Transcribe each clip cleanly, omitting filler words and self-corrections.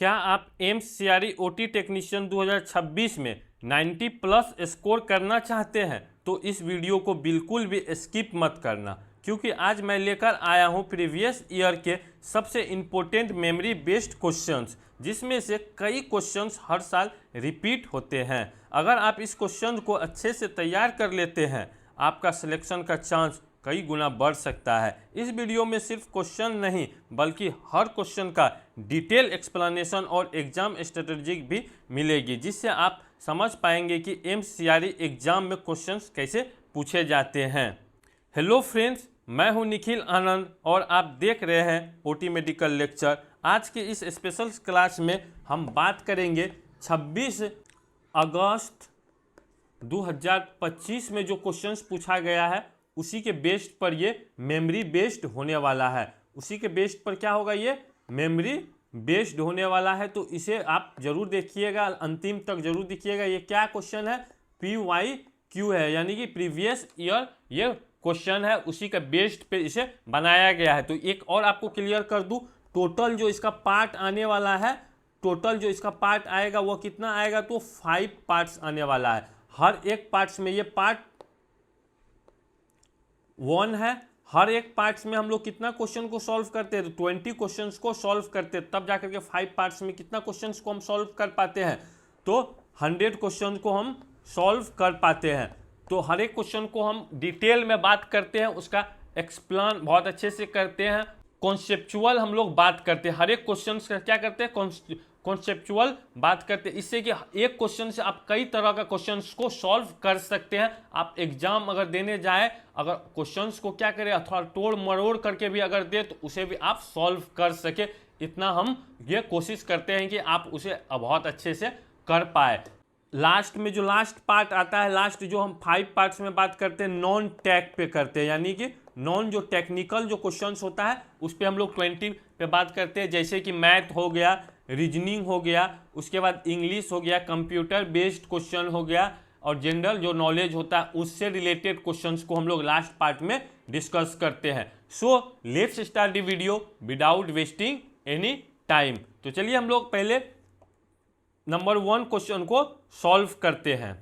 क्या आप AIIMS CRE OT technician 2026 में 90 प्लस स्कोर करना चाहते हैं तो इस वीडियो को बिल्कुल भी स्किप मत करना, क्योंकि आज मैं लेकर आया हूं प्रीवियस ईयर के सबसे इम्पोर्टेंट मेमोरी बेस्ड क्वेश्चंस, जिसमें से कई क्वेश्चंस हर साल रिपीट होते हैं। अगर आप इस क्वेश्चन को अच्छे से तैयार कर लेते हैं, आपका सिलेक्शन का चांस कई गुना बढ़ सकता है। इस वीडियो में सिर्फ क्वेश्चन नहीं बल्कि हर क्वेश्चन का डिटेल एक्सप्लेनेशन और एग्जाम स्ट्रेटेजिक भी मिलेगी, जिससे आप समझ पाएंगे कि एमसीआरई एग्जाम में क्वेश्चंस कैसे पूछे जाते हैं। हेलो फ्रेंड्स, मैं हूं निखिल आनंद और आप देख रहे हैं ओटी मेडिकल लेक्चर। आज के इस स्पेशल क्लास में हम बात करेंगे 26 अगस्त 2025 में जो क्वेश्चंस पूछा गया है उसी के बेस्ड पर ये मेमोरी बेस्ड होने वाला है। उसी के बेस्ड पर क्या होगा, ये मेमोरी बेस्ड होने वाला है। तो इसे आप जरूर देखिएगा, अंतिम तक जरूर देखिएगा। ये क्या क्वेश्चन है, PYQ है, यानी कि प्रीवियस ईयर ये क्वेश्चन है, उसी का बेस्ड पे इसे बनाया गया है। तो एक और आपको क्लियर कर दूं, टोटल जो इसका पार्ट आने वाला है, टोटल जो इसका पार्ट आएगा वो कितना आएगा, तो 5 पार्ट्स आने वाला है। हर एक पार्ट्स में, ये पार्ट 1 है, हर एक पार्ट्स में हम लोग कितना क्वेश्चन को सॉल्व करते हैं, तो 20 क्वेश्चंस को सॉल्व करते हैं, तब जाकर के 5 पार्ट्स में कितना क्वेश्चंस को हम सॉल्व कर पाते हैं, तो 100 क्वेश्चन को हम सॉल्व कर पाते हैं। तो हर एक क्वेश्चन को हम डिटेल में बात करते हैं, उसका एक्सप्लेन बहुत अच्छे से करते हैं, कॉन्सेप्चुअल हम लोग बात करते हैं। हर एक क्वेश्चन का क्या करते हैं, कॉन्सेप्चुअल बात करते हैं, इससे कि एक क्वेश्चन से आप कई तरह का क्वेश्चंस को सॉल्व कर सकते हैं। आप एग्जाम अगर देने जाए, अगर क्वेश्चंस को क्या करें, अथवा तोड़ मरोड़ करके भी अगर दे तो उसे भी आप सॉल्व कर सके, इतना हम ये कोशिश करते हैं कि आप उसे बहुत अच्छे से कर पाए। लास्ट में जो लास्ट पार्ट आता है, लास्ट जो हम 5 पार्ट्स में बात करते हैं, नॉन टेक पे करते हैं, यानी कि नॉन जो टेक्निकल जो क्वेश्चंस होता है उस पर हम लोग 20 पे बात करते हैं, जैसे कि मैथ हो गया, रीजनिंग हो गया, उसके बाद इंग्लिश हो गया, कंप्यूटर बेस्ड क्वेश्चन हो गया, और जनरल जो नॉलेज होता है उससे रिलेटेड क्वेश्चंस को हम लोग लास्ट पार्ट में डिस्कस करते हैं। So let's start the video without wasting any time. तो चलिए हम लोग पहले नंबर 1 क्वेश्चन को सॉल्व करते हैं।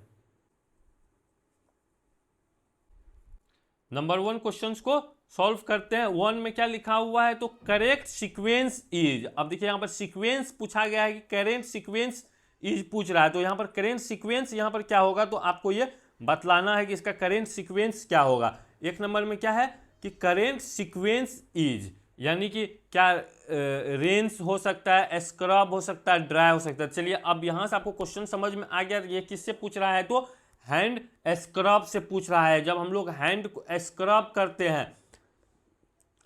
नंबर 1 क्वेश्चंस को सॉल्व करते हैं। 1 में क्या लिखा हुआ है, तो करेक्ट सीक्वेंस इज। अब देखिए यहाँ पर सीक्वेंस पूछा गया है कि करेंट सीक्वेंस इज पूछ रहा है, तो यहाँ पर करेंट सीक्वेंस यहाँ पर क्या होगा, तो आपको ये बतलाना है कि इसका करेंट सीक्वेंस क्या होगा। 1 नंबर में क्या है कि करेंट सीक्वेंस इज, यानी कि क्या रेंस हो सकता है, स्क्रब हो सकता है, ड्राई हो सकता है। चलिए अब यहाँ से आपको क्वेश्चन समझ में आ गया, ये किससे पूछ रहा है, तो हैंड स्क्रब से पूछ रहा है। जब हम लोग हैंड को स्क्रब करते हैं,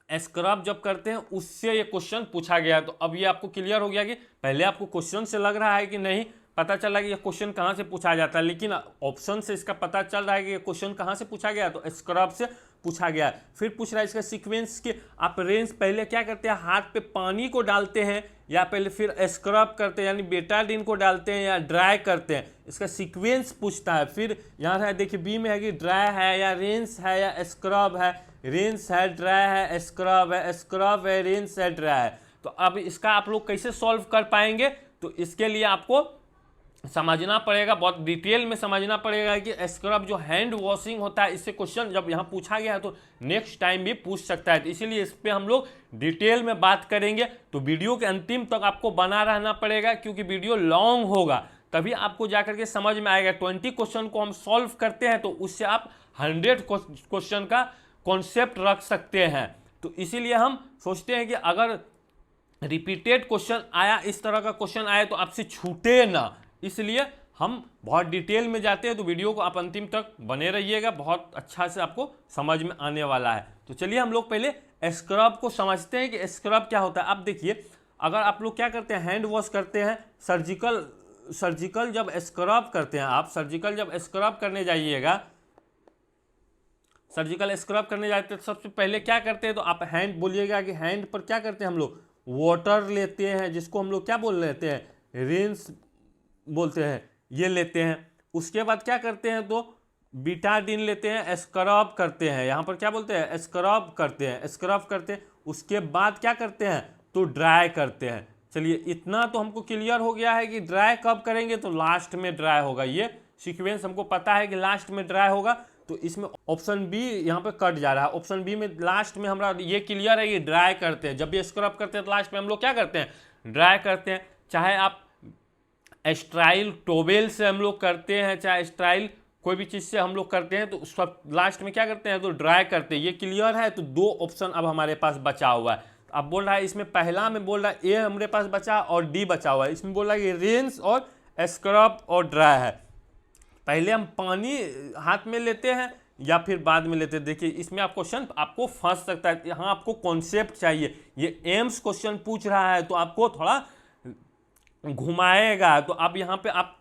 स्क्रब जब करते हैं उससे ये क्वेश्चन पूछा गया। तो अब ये आपको क्लियर हो गया कि पहले आपको क्वेश्चन से लग रहा है कि नहीं पता चल रहा है कि ये क्वेश्चन कहाँ से पूछा जाता है, लेकिन ऑप्शन से इसका पता चल रहा है कि ये क्वेश्चन कहाँ से पूछा गया, तो स्क्रब से पूछा गया। फिर पूछ रहा है इसका सीक्वेंस के, आप रेंज पहले क्या करते हैं, हाथ पे पानी को डालते हैं या पहले फिर स्क्रब करते हैं, यानी बेटाडीन को डालते हैं या ड्राई करते हैं, इसका सीक्वेंस पूछता है। फिर यहाँ है देखिए बी में है कि ड्राई है या रेंस है या स्क्रब है, रेंस है, ड्राई है, स्क्रब है, स्क्रब है, रेंस है, ड्राई है। तो अब इसका आप लोग कैसे सॉल्व कर पाएंगे, तो इसके लिए आपको समझना पड़ेगा, बहुत डिटेल में समझना पड़ेगा कि स्क्रब जो हैंड वॉशिंग होता है, इससे क्वेश्चन जब यहाँ पूछा गया है तो नेक्स्ट टाइम भी पूछ सकता है, तो इसीलिए इस पे हम लोग डिटेल में बात करेंगे। तो वीडियो के अंतिम तक आपको बना रहना पड़ेगा, क्योंकि वीडियो लॉन्ग होगा, तभी आपको जाकर के समझ में आएगा। 20 क्वेश्चन को हम सॉल्व करते हैं तो उससे आप 100 क्वेश्चन का कॉन्सेप्ट रख सकते हैं। तो इसीलिए हम सोचते हैं कि अगर रिपीटेड क्वेश्चन आया, इस तरह का क्वेश्चन आए तो आपसे छूटे ना, इसलिए हम बहुत डिटेल में जाते हैं। तो वीडियो को आप अंतिम तक बने रहिएगा, बहुत अच्छा से आपको समझ में आने वाला है। तो चलिए हम लोग पहले स्क्रब को समझते हैं कि स्क्रब क्या होता है। अब देखिए, अगर आप लोग क्या करते हैं, हैंड वॉश करते हैं, सर्जिकल जब स्क्रब करते हैं, आप सर्जिकल जब स्क्रब करने जाइएगा, सर्जिकल स्क्रब करने जाते हैं, सबसे पहले क्या करते हैं, तो आप हैंड बोलिएगा कि हैंड पर क्या करते हैं हम लोग, वाटर लेते हैं, जिसको हम लोग क्या बोल लेते हैं, रिंस बोलते हैं, ये लेते हैं। उसके बाद क्या करते हैं, तो बीटाडीन लेते हैं, स्क्रब करते हैं, यहाँ पर क्या बोलते हैं, स्क्रब करते हैं, स्क्रब करते हैं। उसके बाद क्या करते हैं, तो ड्राई करते हैं। चलिए इतना तो हमको क्लियर हो गया है कि ड्राई कब करेंगे, तो लास्ट में ड्राई होगा। ये सीक्वेंस हमको पता है कि लास्ट में ड्राई होगा, तो इसमें ऑप्शन बी यहाँ पे कट जा रहा है। ऑप्शन बी में लास्ट में हमारा ये क्लियर है, ये ड्राई करते हैं। जब भी स्क्रब करते हैं तो लास्ट में हम लोग क्या करते हैं, ड्राई करते हैं। चाहे आप स्टाइल टोवेल से हम लोग करते हैं, चाहे स्टाइल कोई भी चीज़ से हम लोग करते हैं, तो सब लास्ट में क्या करते हैं, तो ड्राई करते हैं। ये क्लियर है। तो दो ऑप्शन अब हमारे पास बचा हुआ है। अब बोल रहा है इसमें पहला में बोल रहा है ए हमारे पास बचा और डी बचा हुआ है। इसमें बोल रहा है कि रिंस और स्क्रब और ड्राई है। पहले हम पानी हाथ में लेते हैं या फिर बाद में लेते हैं। देखिए इसमें आप क्वेश्चन आपको फंस सकता है। यहाँ आपको कॉन्सेप्ट चाहिए। ये एम्स क्वेश्चन पूछ रहा है तो आपको थोड़ा घुमाएगा। तो अब यहाँ पे आप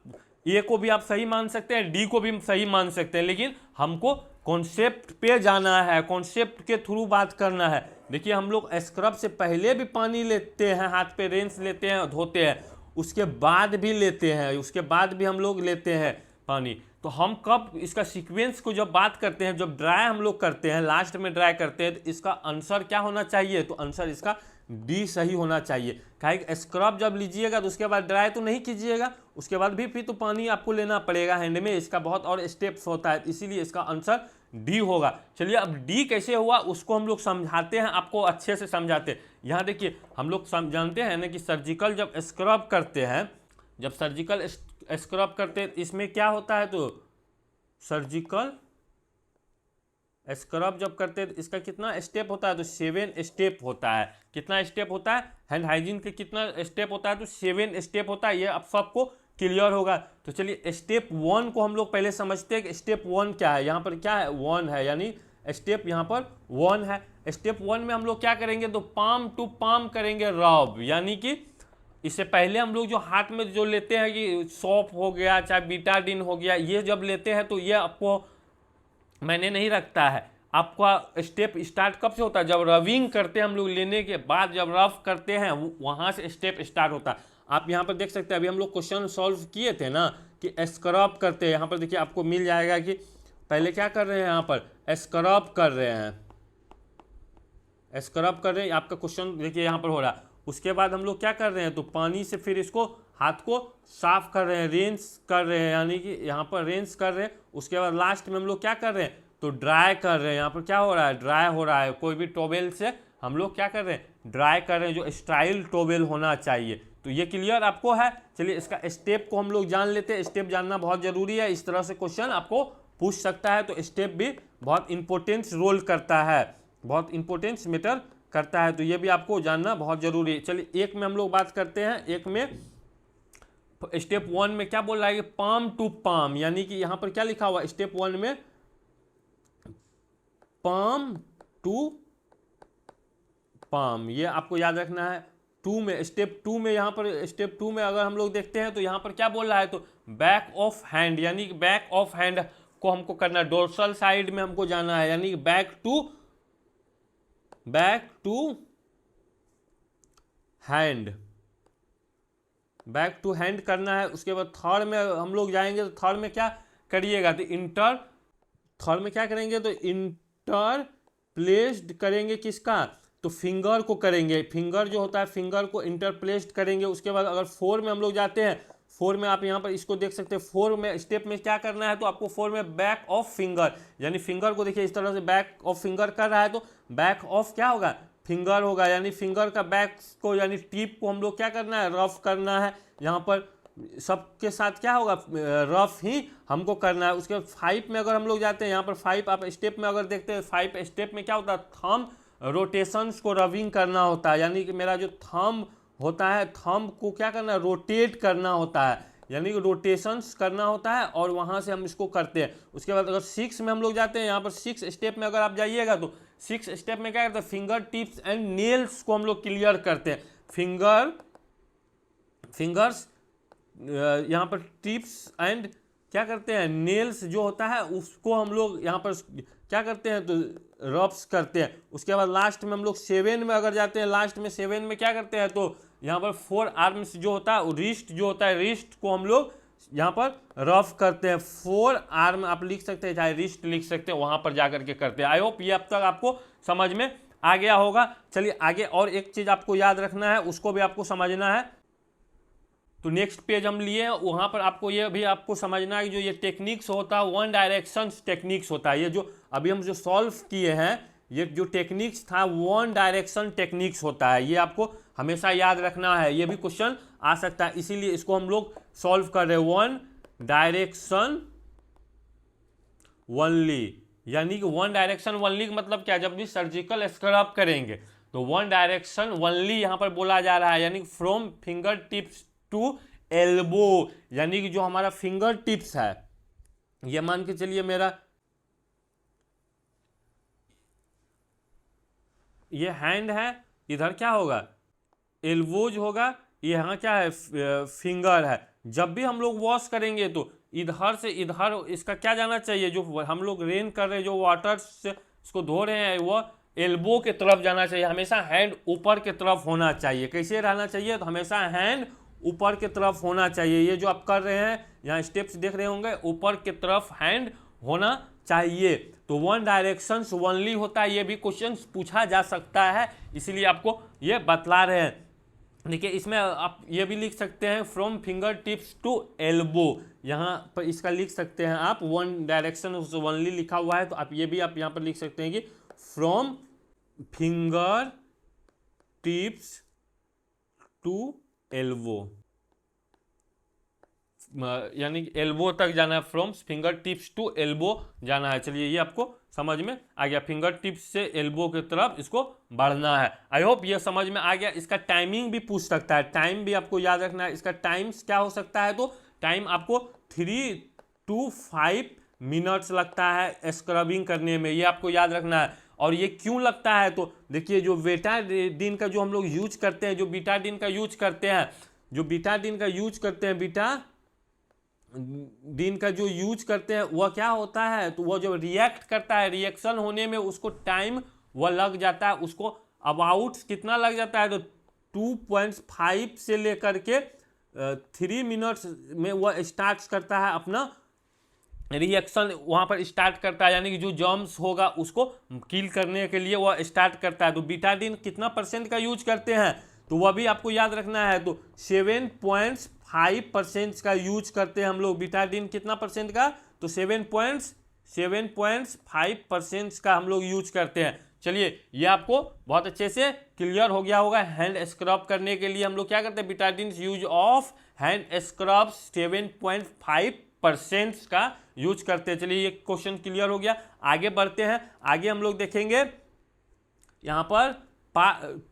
ए को भी आप सही मान सकते हैं, डी को भी सही मान सकते हैं, लेकिन हमको कॉन्सेप्ट पे जाना है, कॉन्सेप्ट के थ्रू बात करना है। देखिए हम लोग स्क्रब से पहले भी पानी लेते हैं, हाथ पे रेंस लेते हैं, धोते हैं, उसके बाद भी लेते हैं, उसके बाद भी हम लोग लेते हैं पानी। तो हम कब इसका सीक्वेंस को जब बात करते हैं, जब ड्राई हम लोग करते हैं, लास्ट में ड्राई करते हैं, तो इसका आंसर क्या होना चाहिए, तो आंसर इसका डी सही होना चाहिए। कहे स्क्रब जब लीजिएगा तो उसके बाद ड्राई तो नहीं कीजिएगा, उसके बाद भी फिर तो पानी आपको लेना पड़ेगा हैंड में। इसका बहुत और स्टेप्स होता है, इसीलिए इसका आंसर डी होगा। चलिए अब डी कैसे हुआ उसको हम लोग समझाते हैं, आपको अच्छे से समझाते हैं। यहाँ देखिए हम लोग जानते हैं ना कि सर्जिकल जब स्क्रब करते हैं, जब सर्जिकल स्क्रब करते हैं इसमें क्या होता है, तो सर्जिकल स्क्रब जब करते हैं तो इसका कितना स्टेप होता है, तो 7 स्टेप होता है। कितना स्टेप होता है, हैंड हाइजीन के कितना स्टेप होता है, तो 7 स्टेप होता है। ये अब सबको क्लियर होगा। तो चलिए स्टेप 1 को हम लोग पहले समझते हैं कि स्टेप 1 क्या है। यहाँ पर क्या है, 1 है, यानी स्टेप यहाँ पर 1 है। स्टेप 1 में हम लोग क्या करेंगे, तो पाम टू पाम करेंगे रब, यानी कि इससे पहले हम लोग जो हाथ में जो लेते हैं कि सौंफ हो गया, चाहे बीटाडीन हो गया, ये जब लेते हैं तो ये आपको मैंने नहीं रखता है। आपका स्टेप स्टार्ट कब से होता है, जब रविंग करते हैं हम लोग, लेने के बाद जब रफ करते हैं वहाँ से स्टेप स्टार्ट होता है। आप यहाँ पर देख सकते हैं, अभी हम लोग क्वेश्चन सॉल्व किए थे ना कि स्क्रब करते हैं। यहाँ पर देखिए आपको मिल जाएगा कि पहले क्या कर रहे हैं, यहाँ पर स्क्रब कर रहे हैं, स्क्रब कर रहे हैं, आपका क्वेश्चन देखिए यहाँ पर हो रहा है। उसके बाद हम लोग क्या कर रहे हैं, तो पानी से फिर इसको हाथ को साफ कर रहे हैं, रिंस कर रहे हैं, यानी कि यहाँ पर रिंस कर रहे हैं। उसके बाद लास्ट में हम लोग क्या कर रहे हैं, तो ड्राई कर रहे हैं। यहाँ पर क्या हो रहा है, ड्राई हो रहा है। कोई भी टॉवेल से हम लोग क्या कर रहे हैं, ड्राई कर रहे हैं, जो स्टाइल टॉवेल होना चाहिए। तो ये क्लियर आपको है। चलिए इसका स्टेप को हम लोग जान लेते हैं। स्टेप जानना बहुत जरूरी है, इस तरह से क्वेश्चन आपको पूछ सकता है। तो स्टेप भी बहुत इंपॉर्टेंस रोल करता है, बहुत इंपॉर्टेंस मैटर करता है। तो ये भी आपको जानना बहुत जरूरी है। चलिए एक में हम लोग बात करते हैं। एक में स्टेप 1 में क्या बोल रहा है कि पाम टू पाम, यानी कि यहाँ पर क्या लिखा हुआ है स्टेप 1 में, पाम टू पाम, ये आपको याद रखना है। 2 में स्टेप 2 में, यहाँ पर स्टेप 2 में अगर हम लोग देखते हैं तो यहाँ पर क्या बोल रहा है, तो बैक ऑफ हैंड, यानी कि बैक ऑफ हैंड को हमको करना है, डोर्सल साइड में हमको जाना है, यानी back to hand, back to hand करना है। उसके बाद थर्ड में हम लोग जाएंगे तो थर्ड में क्या करिएगा, तो थर्ड में क्या करेंगे, तो इंटर प्लेस्ड करेंगे, किसका, तो फिंगर को करेंगे। फिंगर जो होता है, फिंगर को इंटर प्लेस्ड करेंगे। उसके बाद अगर 4 में हम लोग जाते हैं, 4 में आप यहाँ पर इसको देख सकते हैं। 4 में स्टेप में क्या करना है, तो आपको 4 में बैक ऑफ फिंगर, यानी फिंगर को देखिए इस तरह से बैक ऑफ फिंगर कर रहा है, तो बैक ऑफ क्या होगा, फिंगर होगा, यानी फिंगर का बैक को, यानी टिप को हम लोग क्या करना है, रफ करना है। यहाँ पर सबके साथ क्या होगा, रफ ही हमको करना है। उसके बाद 5 में अगर हम लोग जाते हैं, यहाँ पर 5 आप स्टेप में अगर देखते हैं, 5 स्टेप में क्या होता है, थंब रोटेशंस को रविंग करना होता है, यानी कि मेरा जो थंब होता है, थंब को क्या करना है, रोटेट करना होता है, यानी कि रोटेशंस करना होता है, और वहाँ से हम इसको करते हैं। उसके बाद अगर 6 में हम लोग जाते हैं, यहाँ पर 6 स्टेप में अगर आप जाइएगा तो 6 स्टेप में क्या करते हैं, फिंगर टिप्स एंड नेल्स को हम लोग क्लियर करते हैं। फिंगर्स यहाँ पर टिप्स एंड क्या करते हैं, नेल्स जो होता है उसको हम लोग यहाँ पर क्या करते हैं, तो रब्स करते हैं। उसके बाद लास्ट में हम लोग 7 में अगर जाते हैं, लास्ट में 7 में क्या करते हैं, तो यहाँ पर 4 आर्म्स जो होता है, रिस्ट जो होता है, रिस्ट को हम लोग यहाँ पर रफ करते हैं। 4 आर्म आप लिख सकते हैं, चाहे रिस्ट लिख सकते हैं, वहाँ पर जा करके करते हैं। आई होप ये अब तक आपको समझ में आ गया होगा। चलिए आगे और एक चीज आपको याद रखना है, उसको भी आपको समझना है। तो नेक्स्ट पेज हम लिए हैं, वहां पर आपको ये भी आपको समझना है कि जो ये टेक्निक्स होता है वन डायरेक्शन टेक्निक्स होता है। ये जो अभी हम जो सॉल्व किए हैं, ये जो टेक्निक्स था वन डायरेक्शन टेक्निक्स होता है, ये आपको हमेशा याद रखना है। ये भी क्वेश्चन आ सकता है, इसीलिए इसको हम लोग सॉल्व कर रहे हैं। वन डायरेक्शन वनली, यानी कि वन डायरेक्शन वनली का मतलब क्या, जब भी सर्जिकल स्क्रब करेंगे तो वन डायरेक्शन वनली यहां पर बोला जा रहा है, यानी from finger tips to elbow, यानी कि जो हमारा फिंगर टिप्स है, ये मान के चलिए मेरा ये हैंड है, इधर क्या होगा एल्बोज होगा, यहाँ क्या है फिंगर है। जब भी हम लोग वॉश करेंगे तो इधर से इधर इसका क्या जाना चाहिए, जो हम लोग रेन कर रहे हैं, जो वाटर से इसको धो रहे हैं, वो एल्बो के तरफ जाना चाहिए। हमेशा हैंड ऊपर के तरफ होना चाहिए। कैसे रहना चाहिए, तो हमेशा हैंड ऊपर के तरफ होना चाहिए। ये जो आप कर रहे हैं यहाँ स्टेप्स देख रहे होंगे, ऊपर के तरफ हैंड होना चाहिए। तो वन डायरेक्शन वनली होता है, ये भी क्वेश्चन पूछा जा सकता है, इसीलिए आपको ये बतला रहे हैं। देखिए इसमें आप ये भी लिख सकते हैं from finger tips to elbow, यहाँ पर इसका लिख सकते हैं आप, वन डायरेक्शन वनली लिखा हुआ है तो आप ये भी आप यहाँ पर लिख सकते हैं कि from finger tips to elbow, यानी एल्बो तक जाना है, from finger tips to elbow जाना है। चलिए ये आपको समझ में आ गया, फिंगर टिप्स से एल्बो की तरफ इसको बढ़ना है। आई होप ये समझ में आ गया। इसका टाइमिंग भी पूछ सकता है, टाइम भी आपको याद रखना है। इसका टाइम्स क्या हो सकता है, तो टाइम आपको 3 to 5 मिनट्स लगता है स्क्रबिंग करने में, ये आपको याद रखना है। और ये क्यों लगता है, तो देखिए जो बीटाडीन का जो हम लोग यूज करते हैं, जो बीटाडीन का यूज करते हैं, जो बीटाडीन का यूज करते हैं, बीटाडीन का जो यूज करते हैं वह क्या होता है, तो वह जो रिएक्ट करता है, रिएक्शन होने में उसको टाइम वह लग जाता है, उसको अबाउट कितना लग जाता है, तो 2.5 से लेकर के 3 मिनट्स में वह स्टार्ट करता है अपना रिएक्शन, वहाँ पर स्टार्ट करता है, यानी कि जो जर्म्स होगा उसको किल करने के लिए वह स्टार्ट करता है। तो बीटाडीन कितना % का यूज करते हैं, तो वह भी आपको याद रखना है। तो 7.5% का यूज करते हैं हम लोग। बीटाडीन कितना % का, तो 7.5% का हम लोग यूज करते हैं। चलिए ये आपको बहुत अच्छे से क्लियर हो गया होगा। हैंड स्क्रब करने के लिए हम लोग क्या करते हैं, Betadine use of hand scrub 7.5% का यूज करते हैं। चलिए ये क्वेश्चन क्लियर हो गया। आगे बढ़ते हैं, आगे हम लोग देखेंगे यहाँ पर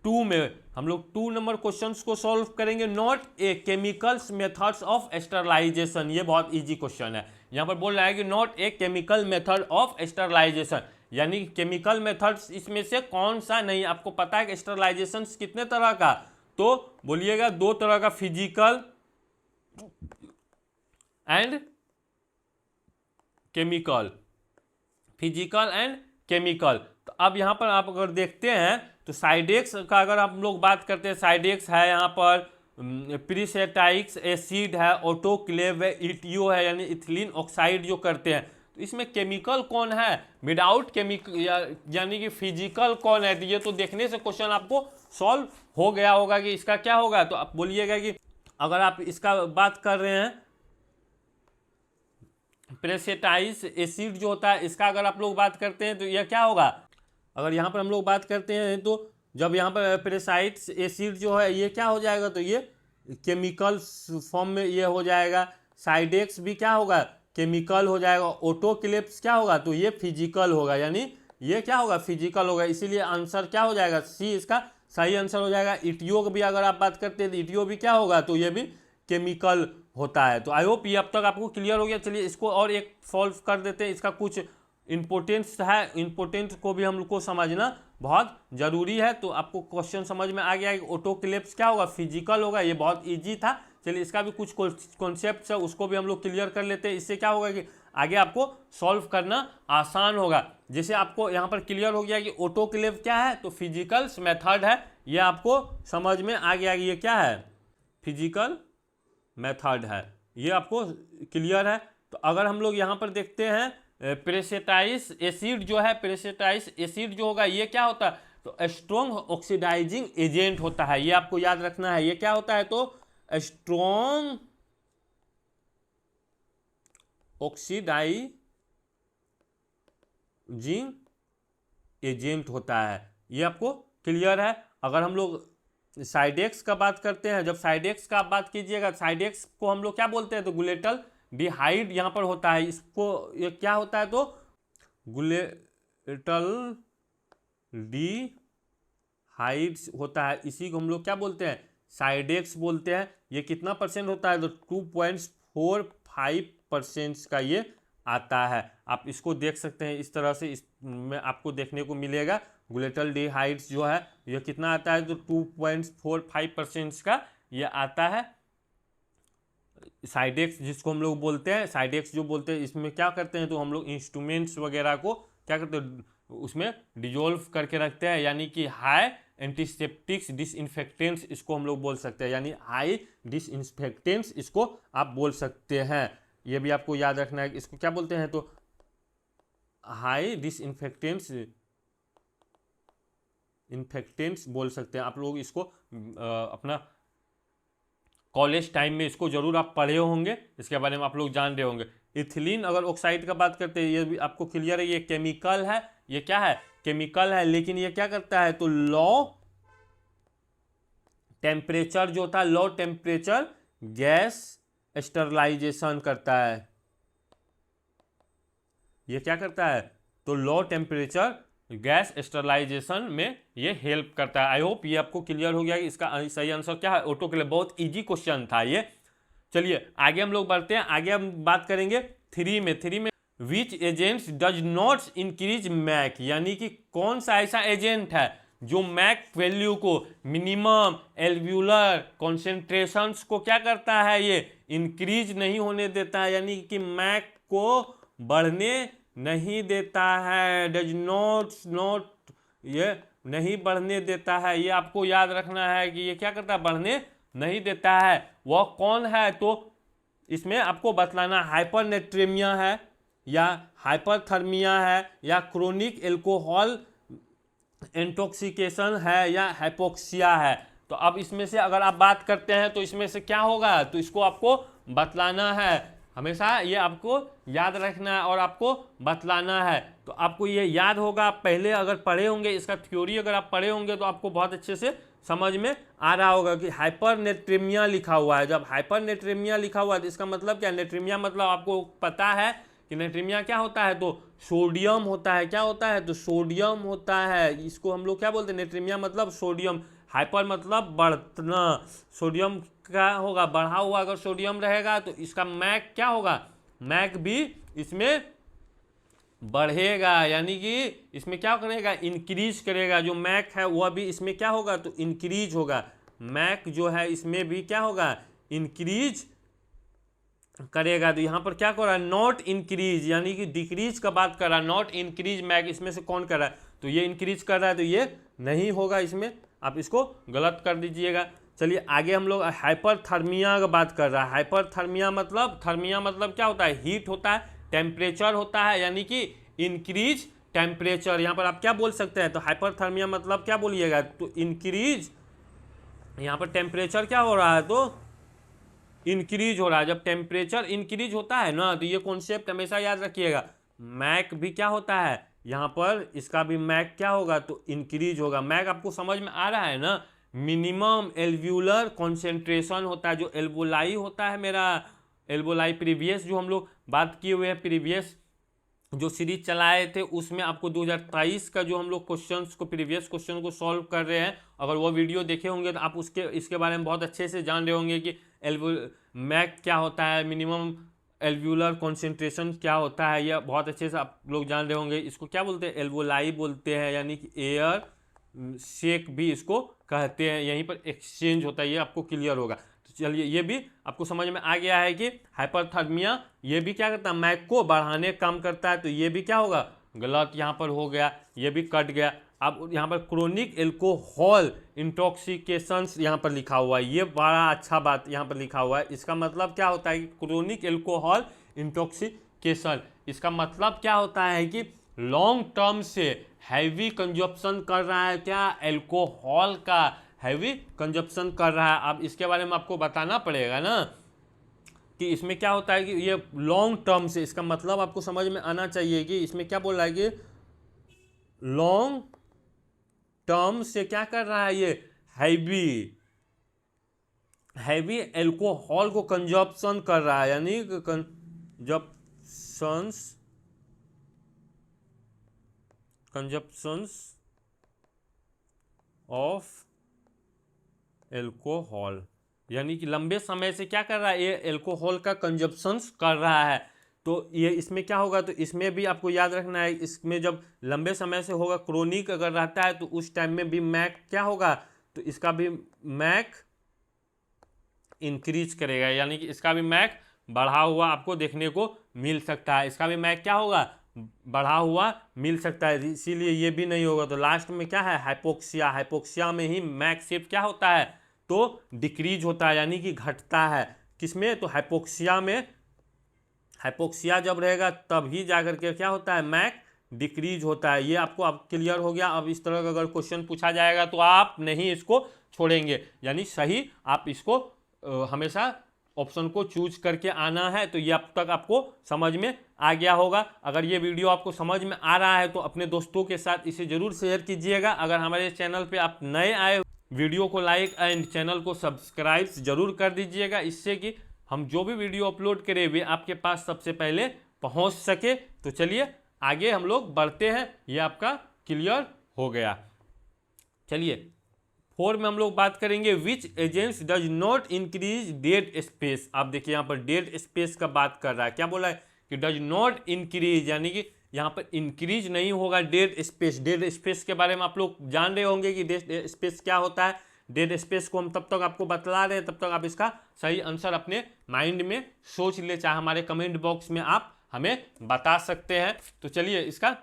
2 में हम लोग 2 नंबर क्वेश्चंस को सॉल्व करेंगे। Not a chemicals methods of sterilization, ये बहुत इजी क्वेश्चन है। यहाँ पर बोल रहा है कि not a chemical method of sterilization, यानी केमिकल मेथड्स इसमें से कौन सा नहीं। आपको पता है कि स्टरलाइजेशन कितने तरह का, तो बोलिएगा 2 तरह का, physical and chemical, physical and chemical. तो अब यहाँ पर आप अगर देखते हैं तो साइडेक्स का अगर आप लोग बात करते हैं, साइडेक्स है, यहाँ पर प्रीसेटाइक्स एसिड है, ऑटोक्लेव है, इटियो है, यानी इथिलीन ऑक्साइड जो करते हैं। तो इसमें केमिकल कौन है, विदाउट केमिकल यानी कि फिजिकल कौन है, तो ये तो देखने से क्वेश्चन आपको सॉल्व हो गया होगा कि इसका क्या होगा। तो आप बोलिएगा कि अगर आप इसका बात कर रहे हैं प्रेसेटाइस एसिड जो होता है, इसका अगर आप लोग बात करते हैं तो यह क्या होगा। अगर यहाँ पर हम लोग बात करते हैं तो जब यहाँ पर प्रेसाइट्स एसिड जो है ये क्या हो जाएगा, तो ये केमिकल फॉर्म में ये हो जाएगा। साइडेक्स भी क्या होगा, केमिकल हो जाएगा। ऑटोक्लेव्स क्या होगा, तो ये फिजिकल होगा, यानी ये क्या होगा, फिजिकल होगा। इसीलिए आंसर क्या हो जाएगा, सी इसका सही आंसर हो जाएगा। इटियो की भी अगर आप बात करते हैं तो इटियो भी क्या होगा, तो ये भी केमिकल होता है। तो आई होप ये अब तक आपको क्लियर हो गया। चलिए इसको और एक सॉल्व कर देते हैं। इसका कुछ इंपॉर्टेंस है, इंपॉर्टेंट को भी हम लोग को समझना बहुत जरूरी है। तो आपको क्वेश्चन समझ में आ गया कि ऑटोक्लेव्स क्या होगा, फिजिकल होगा। ये बहुत इजी था। चलिए इसका भी कुछ कॉन्सेप्ट है, उसको भी हम लोग क्लियर कर लेते हैं। इससे क्या होगा कि आगे आपको सॉल्व करना आसान होगा। जैसे आपको यहाँ पर क्लियर हो गया कि ऑटोक्लेव क्या है, तो फिजिकल्स मेथड है, ये आपको समझ में आ गया कि ये क्या है, फिजिकल मेथड है, ये आपको क्लियर है। तो अगर हम लोग यहाँ पर देखते हैं प्रेसेटाइस एसिड जो है, प्रेसेटाइस एसिड जो होगा ये क्या होता है, तो तो स्ट्रॉन्ग ऑक्सीडाइजिंग एजेंट होता है, ये आपको याद रखना है। ये क्या होता है? तो स्ट्रॉन्ग ऑक्सीडाइजिंग एजेंट होता है। ये आपको क्लियर है? अगर हम लोग साइडेक्स का बात करते हैं, जब साइडेक्स का आप बात कीजिएगा, साइडेक्स को हम लोग क्या बोलते हैं? तो गुलेटल डिहाइड यहाँ पर होता है। इसको ये क्या होता है? तो गुलेटल डिहाइड्स होता है। इसी को हम लोग क्या बोलते हैं? साइडेक्स बोलते हैं। ये कितना परसेंट होता है? तो 2.45% का ये आता है। आप इसको देख सकते हैं इस तरह से, इसमें आपको देखने को मिलेगा गुलेटल डिहाइड्स जो है ये कितना आता है? तो 2.45% का ये आता है। साइडेक्स जिसको हम लोग बोलते हैं, साइडेक्स जो बोलते हैं, इसमें क्या करते हैं? तो हम लोग इंस्ट्रूमेंट्स वगैरह को क्या करते हैं? उसमें डिजोल्व करके रखते हैं, यानी कि हाई एंटीसेप्टिक्स डिसइंफेक्टेंट्स इसको हम लोग बोल सकते हैं, यानी हाई डिसइंफेक्टेंट्स इसको आप बोल सकते हैं। ये भी आपको याद रखना है कि इसको क्या बोलते हैं? तो हाई डिसइंफेक्टेंट्स बोल सकते हैं। आप लोग इसको अपना कॉलेज टाइम में इसको जरूर आप पढ़े होंगे, इसके बारे में आप लोग जान रहे होंगे। इथिलीन अगर ऑक्साइड का बात करते हैं, ये भी आपको क्लियर है, ये केमिकल है। ये क्या है? केमिकल है, लेकिन ये क्या करता है? तो लो टेम्परेचर जो होता है, लो टेम्परेचर गैस स्टरलाइजेशन करता है। ये क्या करता है? तो लो टेम्परेचर गैस स्टरलाइजेशन में ये हेल्प करता है। आई होप ये आपको क्लियर हो गया कि इसका सही आंसर क्या है। ऑटो के लिए बहुत इजी क्वेश्चन था ये। चलिए आगे हम लोग बढ़ते हैं। आगे हम बात करेंगे थ्री में which agents does not increase MAC, यानी कि कौन सा ऐसा एजेंट है जो मैक वैल्यू को, मिनिमम एल्व्यूलर कॉन्सेंट्रेशंस को क्या करता है? ये इंक्रीज नहीं होने देता है, यानी कि मैक को बढ़ने नहीं देता है। डज नॉट ये नहीं बढ़ने देता है। ये आपको याद रखना है कि ये क्या करता है? बढ़ने नहीं देता है। वह कौन है? तो इसमें आपको बतलाना हाइपरनेट्रेमिया है, या हाइपरथर्मिया है, या क्रोनिक एल्कोहल इंटॉक्सिकेशन है, या हाइपोक्सिया है। तो अब इसमें से अगर आप बात करते हैं तो इसमें से क्या होगा? तो इसको आपको बतलाना है। हमेशा ये आपको याद रखना है और आपको बतलाना है। तो आपको ये याद होगा, आप पहले अगर पढ़े होंगे, इसका थ्योरी अगर आप पढ़े होंगे तो आपको बहुत अच्छे से समझ में आ रहा होगा कि हाइपरनेट्रेमिया लिखा हुआ है। जब हाइपरनेट्रेमिया लिखा हुआ है तो इसका मतलब क्या? नेट्रेमिया मतलब आपको पता है कि नेट्रेमिया क्या होता है? तो सोडियम होता है। क्या होता है? तो सोडियम होता है। इसको हम लोग क्या बोलते हैं? नेट्रेमिया मतलब सोडियम, हाइपर मतलब बढ़ना। सोडियम का होगा बढ़ा हुआ, अगर सोडियम रहेगा तो इसका मैक क्या होगा? मैक भी इसमें बढ़ेगा, यानी कि इसमें क्या करेगा? इंक्रीज करेगा। जो मैक है वह भी इसमें क्या होगा? तो इंक्रीज होगा। मैक जो है इसमें भी क्या होगा? इंक्रीज करेगा। तो यहाँ पर क्या कर रहा है? नॉट इंक्रीज, यानी कि डिक्रीज का बात कर रहा है। नॉट इंक्रीज मैक इसमें से कौन कर रहा है? तो ये इंक्रीज कर रहा है, तो ये नहीं होगा इसमें। आप इसको गलत कर दीजिएगा। चलिए आगे हम लोग हाइपरथर्मिया का बात कर रहा है। हाइपरथर्मिया मतलब, थर्मिया मतलब क्या होता है? हीट होता है, टेम्परेचर होता है, यानी कि इंक्रीज टेम्परेचर। यहाँ पर आप क्या बोल सकते हैं? तो हाइपरथर्मिया मतलब क्या बोलिएगा? तो इंक्रीज, यहाँ पर टेम्परेचर क्या हो रहा है? तो इंक्रीज हो रहा है। जब टेम्परेचर इंक्रीज होता है ना, तो ये कॉन्सेप्ट हमेशा याद रखिएगा। मैक भी क्या होता है? यहाँ पर इसका भी मैक क्या होगा? तो इंक्रीज होगा। मैक आपको समझ में आ रहा है ना? मिनिमम एल्व्यूलर कॉन्सेंट्रेशन होता है। जो एल्वोलाई होता है, मेरा एल्वोलाई प्रीवियस जो हम लोग बात किए हुए हैं, प्रीवियस जो सीरीज चलाए थे उसमें आपको 2023 का जो हम लोग क्वेश्चंस को, प्रीवियस क्वेश्चन को सॉल्व कर रहे हैं, अगर वो वीडियो देखे होंगे तो आप इसके बारे में बहुत अच्छे से जान रहे होंगे कि मैक क्या होता है, मिनिमम एल्व्यूलर कॉन्सेंट्रेशन क्या होता है। यह बहुत अच्छे से आप लोग जान रहे होंगे। इसको क्या बोलते हैं? एल्वोलाई बोलते हैं, यानी कि एयर शेक भी इसको कहते हैं। यहीं पर एक्सचेंज होता है, ये आपको क्लियर होगा। तो चलिए ये भी आपको समझ में आ गया है कि हाइपरथर्मिया ये भी क्या करता है? मैक को बढ़ाने काम करता है। तो ये भी क्या होगा? गलत यहाँ पर हो गया, ये भी कट गया। अब यहाँ पर क्रोनिक एल्कोहल इंटॉक्सिकेशंस यहाँ पर लिखा हुआ है। ये बड़ा अच्छा बात यहाँ पर लिखा हुआ है। इसका मतलब क्या होता है कि क्रोनिक एल्कोहल इंटॉक्सिकेशन, इसका मतलब क्या होता है कि लॉन्ग टर्म से हैवी कंजप्शन कर रहा है, क्या, एल्कोहल का हैवी कंजप्शन कर रहा है। अब इसके बारे में आपको बताना पड़ेगा ना कि इसमें क्या होता है कि ये लॉन्ग टर्म से, इसका मतलब आपको समझ में आना चाहिए कि इसमें क्या बोल रहा है कि लॉन्ग टर्म से क्या कर रहा है, ये हैवी एल्कोहल को कंजप्शन कर रहा है, यानी कंजप्शंस ऑफ एल्कोहल, यानी कि लंबे समय से क्या कर रहा है, ये एल्कोहल का कंजप्शंस कर रहा है। तो ये इसमें क्या होगा, तो इसमें भी आपको याद रखना है, इसमें जब लंबे समय से होगा, क्रोनिक अगर रहता है तो उस टाइम में भी मैक क्या होगा, तो इसका भी मैक इंक्रीज करेगा, यानी कि इसका भी मैक बढ़ा हुआ आपको देखने को मिल सकता है, इसका भी मैक क्या होगा, बढ़ा हुआ मिल सकता है, इसीलिए ये भी नहीं होगा। तो लास्ट में क्या है, हाइपोक्सिया में ही मैक सिर्फ क्या होता है, तो डिक्रीज होता है, यानी कि घटता है। किसमें, तो हाइपोक्सिया जब रहेगा तभी जाकर के क्या होता है, मैक डिक्रीज होता है। ये आपको अब क्लियर हो गया। अब इस तरह का अगर क्वेश्चन पूछा जाएगा तो आप नहीं इसको छोड़ेंगे, यानी सही आप इसको हमेशा ऑप्शन को चूज करके आना है। तो ये अब तक आपको समझ में आ गया होगा। अगर ये वीडियो आपको समझ में आ रहा है तो अपने दोस्तों के साथ इसे जरूर शेयर कीजिएगा। अगर हमारे चैनल पे आप नए आए, वीडियो को लाइक एंड चैनल को सब्सक्राइब जरूर कर दीजिएगा, इससे कि हम जो भी वीडियो अपलोड करें वे आपके पास सबसे पहले पहुंच सके। तो चलिए आगे हम लोग बढ़ते हैं, ये आपका क्लियर हो गया। चलिए 4 में हम लोग बात करेंगे, which agents does not increase dead space. आप देखिए यहाँ पर डेड स्पेस का बात कर रहा है, क्या बोला है कि डज नॉट इंक्रीज, यानी कि यहाँ पर इंक्रीज नहीं होगा डेड स्पेस। डेड स्पेस के बारे में आप लोग जान रहे होंगे कि डेड स्पेस क्या होता है। डेड स्पेस को हम तब तक आपको बतला रहे हैं, तब तक आप इसका सही आंसर अपने माइंड में सोच ले, चाहे हमारे कमेंट बॉक्स में आप हमें बता सकते हैं। तो चलिए इसका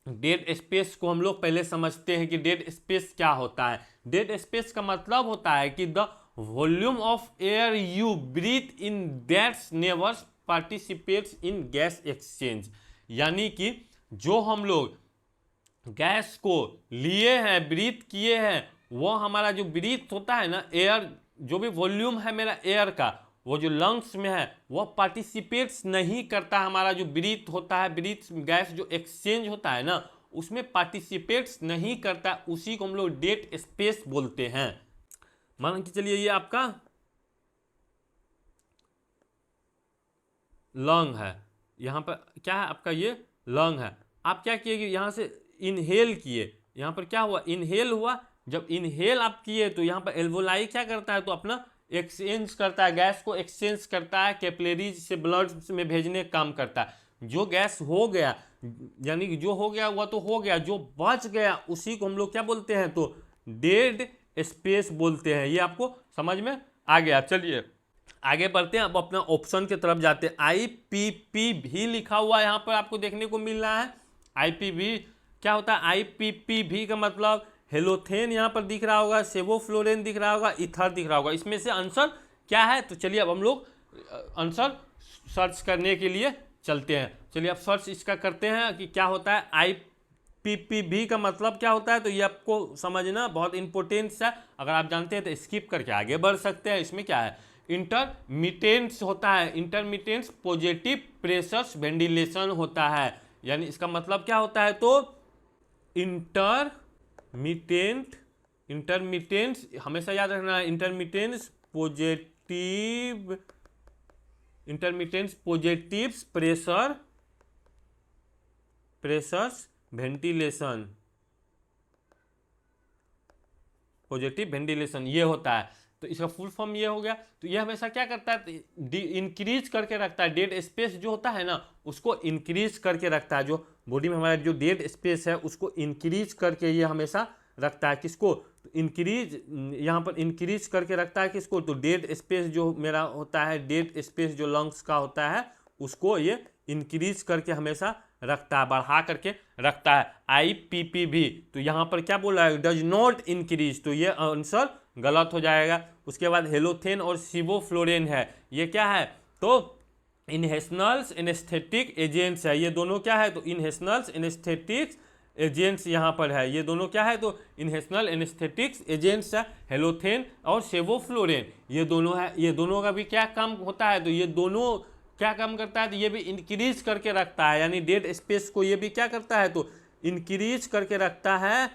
डेड स्पेस को हम लोग पहले समझते हैं कि डेड स्पेस क्या होता है। डेड स्पेस का मतलब होता है कि the volume of air you breathe in that never participates in gas exchange, यानी कि जो हम लोग गैस को लिए हैं, ब्रीथ किए हैं, वो हमारा जो ब्रीथ होता है ना, एयर जो भी वॉल्यूम है मेरा एयर का, वो जो लंग्स में है वो पार्टिसिपेट्स नहीं करता। हमारा जो ब्रीथ होता है, ब्रीथ गैस जो एक्सचेंज होता है ना, उसमें पार्टिसिपेट्स नहीं करता, उसी को हम लोग डेड स्पेस बोलते हैं। मान के चलिए ये आपका लंग है, यहाँ पर क्या है आपका, ये लंग है। आप क्या किए कि यहाँ से इनहेल किए, यहाँ पर क्या हुआ, इनहेल हुआ। जब इनहेल आप किए तो यहाँ पर एल्वोलाई क्या करता है, तो अपना एक्सचेंज करता है, गैस को एक्सचेंज करता है, कैपिलरीज से ब्लड में भेजने का काम करता है। जो गैस हो गया, यानी कि जो हो गया वह तो हो गया, जो बच गया उसी को हम लोग क्या बोलते हैं, तो डेड स्पेस बोलते हैं। ये आपको समझ में आ गया। चलिए आगे बढ़ते हैं, अब अपना ऑप्शन की तरफ जाते हैं। IPPV लिखा हुआ यहाँ पर आपको देखने को मिल रहा है। IPV क्या होता है, IPPV का मतलब हेलोथेन यहाँ पर दिख रहा होगा, सेवोफ्लोरेन दिख रहा होगा, ईथर दिख रहा होगा। इसमें से आंसर क्या है, तो चलिए अब हम लोग आंसर सर्च करने के लिए चलते हैं। चलिए अब सर्च इसका करते हैं कि क्या होता है। IPPV का मतलब क्या होता है, तो ये आपको समझना बहुत इंपॉर्टेंट है। अगर आप जानते हैं तो स्किप करके आगे बढ़ सकते हैं। इसमें क्या है, इंटरमिटेंस होता है, इंटरमिटेंस पॉजिटिव प्रेशर्स वेंटिलेशन होता है, यानी इसका मतलब क्या होता है, तो इंटरमिटेंस हमेशा याद रखना है, इंटरमिटेंस positive pressures ventilation, positive ventilation ये होता है। तो इसका फुल फॉर्म ये हो गया। तो ये हमेशा क्या करता है, इंक्रीज करके रखता है, डेड स्पेस जो होता है ना उसको इंक्रीज करके रखता है। जो बॉडी में हमारा जो डेड स्पेस है उसको इंक्रीज करके ये हमेशा रखता है। किसको, तो इंक्रीज, यहाँ पर इंक्रीज करके रखता है किसको, तो डेड स्पेस जो मेरा होता है, डेड स्पेस जो लंग्स का होता है उसको ये इंक्रीज करके हमेशा रखता है, बढ़ा करके रखता है। IPPV तो यहाँ पर क्या बोला है, डज नॉट इंक्रीज, तो ये आंसर गलत हो जाएगा। उसके बाद हेलोथेन और सिवोफ्लोरेन है, ये क्या है, तो इनहेशनल्स एनेस्थेटिक एजेंट्स है, ये दोनों क्या है, तो इनहेशनल्स एनेस्थेटिक्स एजेंट्स यहाँ पर है, ये दोनों क्या है, तो इनहेशनल एनेस्थेटिक्स एजेंट्स है, हेलोथेन और सेवोफ्लोरेन, ये दोनों है। ये दोनों का भी क्या काम होता है, तो ये दोनों क्या काम करता है, तो ये भी इंक्रीज करके रखता है, यानी डेड स्पेस को ये भी क्या करता है, तो इंक्रीज करके रखता है।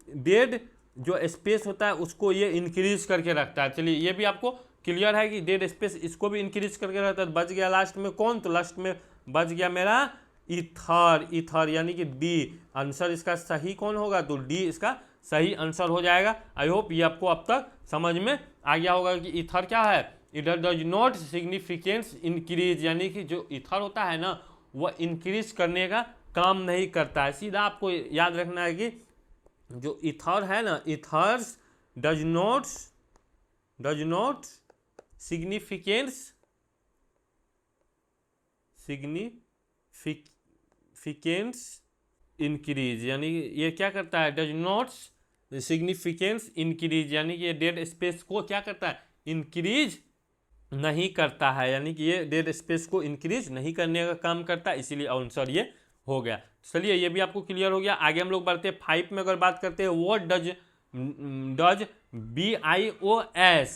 डेड जो स्पेस होता है उसको ये इंक्रीज करके रखता है। चलिए ये भी आपको क्लियर है कि डेड स्पेस इसको भी इंक्रीज करके रखता है। बच गया लास्ट में कौन, तो लास्ट में बच गया मेरा ईथर, ईथर यानी कि डी आंसर इसका सही कौन होगा, तो डी इसका सही आंसर हो जाएगा। आई होप ये आपको अब तक समझ में आ गया होगा कि ईथर क्या है, it does not significance increase, यानी कि जो ईथर होता है ना वह इंक्रीज करने का काम नहीं करता है। सीधा आपको याद रखना है कि जो ईथर है ना, ethers does not significance increase, यानी ये क्या करता है, डज नॉट सिग्निफिकेंस इंक्रीज, यानी कि ये डेड स्पेस को क्या करता है, इंक्रीज नहीं करता है, यानी कि ये डेड स्पेस को इंक्रीज नहीं करने का काम करता है, इसीलिए आंसर ये हो गया। चलिए ये भी आपको क्लियर हो गया। आगे हम लोग बढ़ते हैं 5 में। अगर बात करते हैं what does BIOS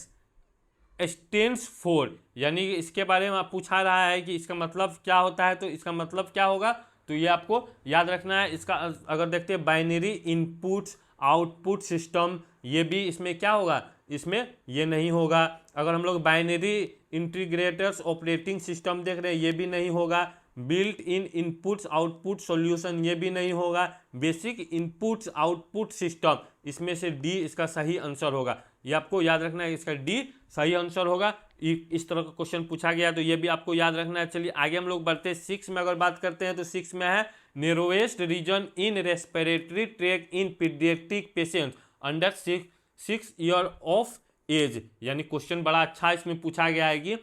stands for, यानी कि इसके बारे में आप पूछा रहा है कि इसका मतलब क्या होता है, तो इसका मतलब क्या होगा, तो ये आपको याद रखना है। इसका अगर देखते हैं बाइनरी इनपुट्स आउटपुट सिस्टम, ये भी इसमें क्या होगा, इसमें ये नहीं होगा। अगर हम लोग बाइनरी इंटीग्रेटर्स ऑपरेटिंग सिस्टम देख रहे हैं, ये भी नहीं होगा। Built in inputs output solution, ये भी नहीं होगा। बेसिक इनपुट्स आउटपुट सिस्टम, इसमें से डी इसका सही आंसर होगा। ये आपको याद रखना है, इसका डी सही आंसर होगा। इस तरह का क्वेश्चन पूछा गया तो ये भी आपको याद रखना है। चलिए आगे हम लोग बढ़ते हैं 6 में। अगर बात करते हैं तो 6 में है narrowest region in respiratory tract in paediatric patients under 6 year of age, यानी क्वेश्चन बड़ा अच्छा इसमें पूछा गया है कि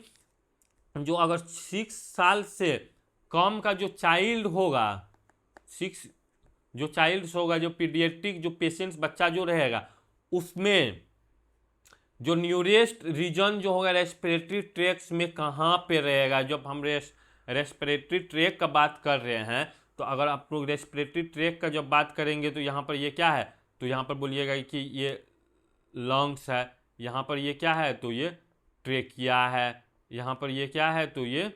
जो अगर 6 साल से कम का जो चाइल्ड होगा, 6 जो चाइल्ड होगा, जो पीडियाट्रिक जो पेशेंट्स बच्चा जो रहेगा, उसमें जो न्यूरेस्ट रीजन जो होगा रेस्पिरेटरी ट्रैक्स में कहाँ पे रहेगा। जब हम रेस्पिरेटरी ट्रैक का बात कर रहे हैं, तो अगर आप लोग रेस्पिरेटरी ट्रैक का जब बात करेंगे तो यहाँ पर ये क्या है, तो यहाँ पर बोलिएगा कि ये लंग्स है, यहाँ पर ये क्या है, तो ये ट्रेकिया है, यहाँ पर ये क्या है, तो ये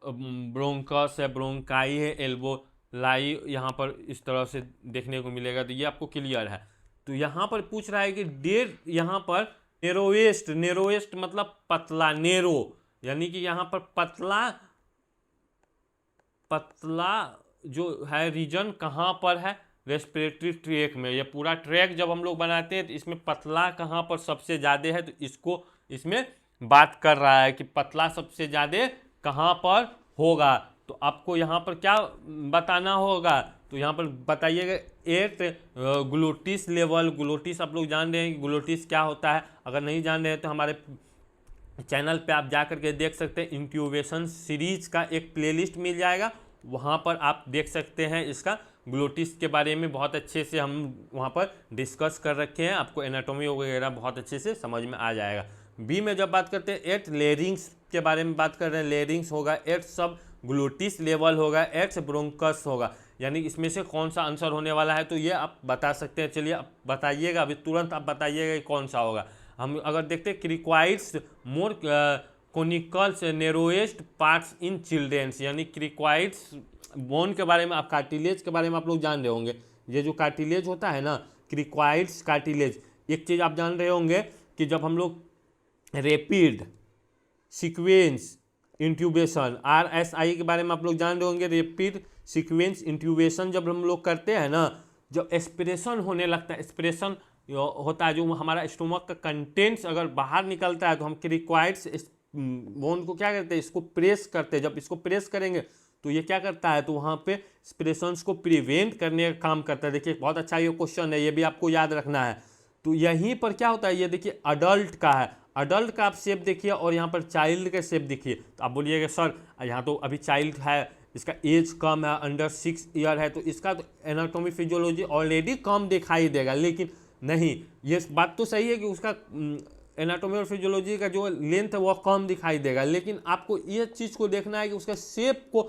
ब्रोंकस है, ब्रोंकाई है, एल्वोलाई यहाँ पर इस तरह से देखने को मिलेगा। तो ये आपको क्लियर है। तो यहाँ पर पूछ रहा है कि डेड, यहाँ पर नेरोवेस्ट मतलब पतला, नेरो यानी कि यहाँ पर पतला जो है रीजन कहाँ पर है, रेस्पिरेटरी ट्रैक में। ये पूरा ट्रैक जब हम लोग बनाते हैं तो इसमें पतला कहाँ पर सबसे ज़्यादा है, तो इसको इसमें बात कर रहा है कि पतला सबसे ज़्यादा कहाँ पर होगा। तो आपको यहाँ पर क्या बताना होगा, तो यहाँ पर बताइएगा 8 ग्लूटिस लेवल। ग्लूटिस आप लोग जान रहे हैं कि ग्लूटिस क्या होता है, अगर नहीं जान रहे हैं तो हमारे चैनल पे आप जा करके देख सकते हैं। इंट्यूबेशन सीरीज का एक प्लेलिस्ट मिल जाएगा, वहाँ पर आप देख सकते हैं। इसका ग्लूटिस के बारे में बहुत अच्छे से हम वहाँ पर डिस्कस कर रखे हैं, आपको एनाटॉमी वगैरह बहुत अच्छे से समझ में आ जाएगा। बी में जब बात करते हैं 8 लेरिंग्स के बारे में बात कर रहे हैं, लेरिंग्स होगा, 8 सब ग्लूटिस लेवल होगा, 8 ब्रोंकस होगा, यानी इसमें से कौन सा आंसर होने वाला है, तो ये आप बता सकते हैं। चलिए आप बताइएगा, अभी तुरंत आप बताइएगा कि कौन सा होगा। हम अगर देखते हैं क्रिक्वाइड्स मोर कोनिकल्स नेरोएस्ट पार्ट्स इन चिल्ड्रेंस, यानी क्रिक्वाइड्स बोन के बारे में, आप कार्टिलेज के बारे में आप लोग जान रहे होंगे। ये जो कार्टिलेज होता है ना, क्रिक्वाइड्स कार्टिलेज, एक चीज़ आप जान रहे होंगे कि जब हम लोग रैपिड सीक्वेंस इंट्यूबेशन RSI के बारे में आप लोग जान रहे होंगे। रैपिड सीक्वेंस इंट्यूबेशन जब हम लोग करते हैं ना, जब एस्पिरेशन होने लगता है, एस्पिरेशन होता है, जो हमारा स्टोमक का कंटेंट्स अगर बाहर निकलता है, तो हम क्रिक्वाइड्स बोन को क्या करते हैं, इसको प्रेस करते हैं। जब इसको प्रेस करेंगे तो ये क्या करता है, तो वहाँ पे एस्पिरेशंस को प्रिवेंट करने का काम करता है। देखिए बहुत अच्छा ये क्वेश्चन है, ये भी आपको याद रखना है। तो यहीं पर क्या होता है, ये देखिए अडल्ट का है, अडल्ट का आप शेप देखिए और यहाँ पर चाइल्ड का शेप देखिए। तो आप बोलिएगा सर यहाँ तो अभी चाइल्ड है, इसका एज कम है, अंडर 6 ईयर है, तो इसका तो एनाटॉमी फिजियोलॉजी ऑलरेडी कम दिखाई देगा। लेकिन नहीं, ये बात तो सही है कि उसका एनाटॉमी और फिजियोलॉजी का जो लेंथ है वो कम दिखाई देगा, लेकिन आपको ये चीज़ को देखना है कि उसका शेप को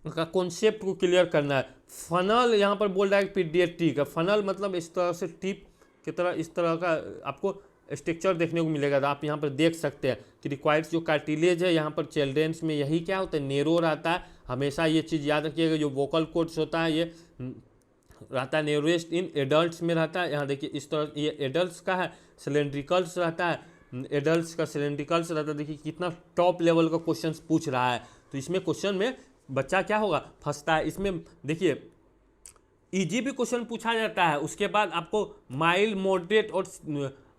का कॉन्सेप्ट को क्लियर करना है। फनल यहाँ पर बोल रहा है पीडियाट्रिक है, फनल मतलब इस तरह से टिप की तरह इस तरह का आपको स्ट्रक्चर देखने को मिलेगा। तो आप यहाँ पर देख सकते हैं कि रिक्वायर्ड जो कार्टिलेज है यहाँ पर चिल्ड्रेंस में यही क्या होता है, नेरो रहता है। हमेशा ये चीज़ याद रखिएगा, जो वोकल कोड्स होता है ये रहता है नेरोएस्ट इन एडल्ट्स में रहता है। यहाँ देखिए इस तरह ये एडल्ट्स का है, सिलेंड्रिकल्स रहता है, एडल्ट्स का सिलेंड्रिकल्स रहता है। देखिए कितना टॉप लेवल का क्वेश्चन पूछ रहा है। तो इसमें क्वेश्चन में बच्चा क्या होगा, फंसता है। इसमें देखिए इजी भी क्वेश्चन पूछा जाता है, उसके बाद आपको माइल्ड, मॉडरेट और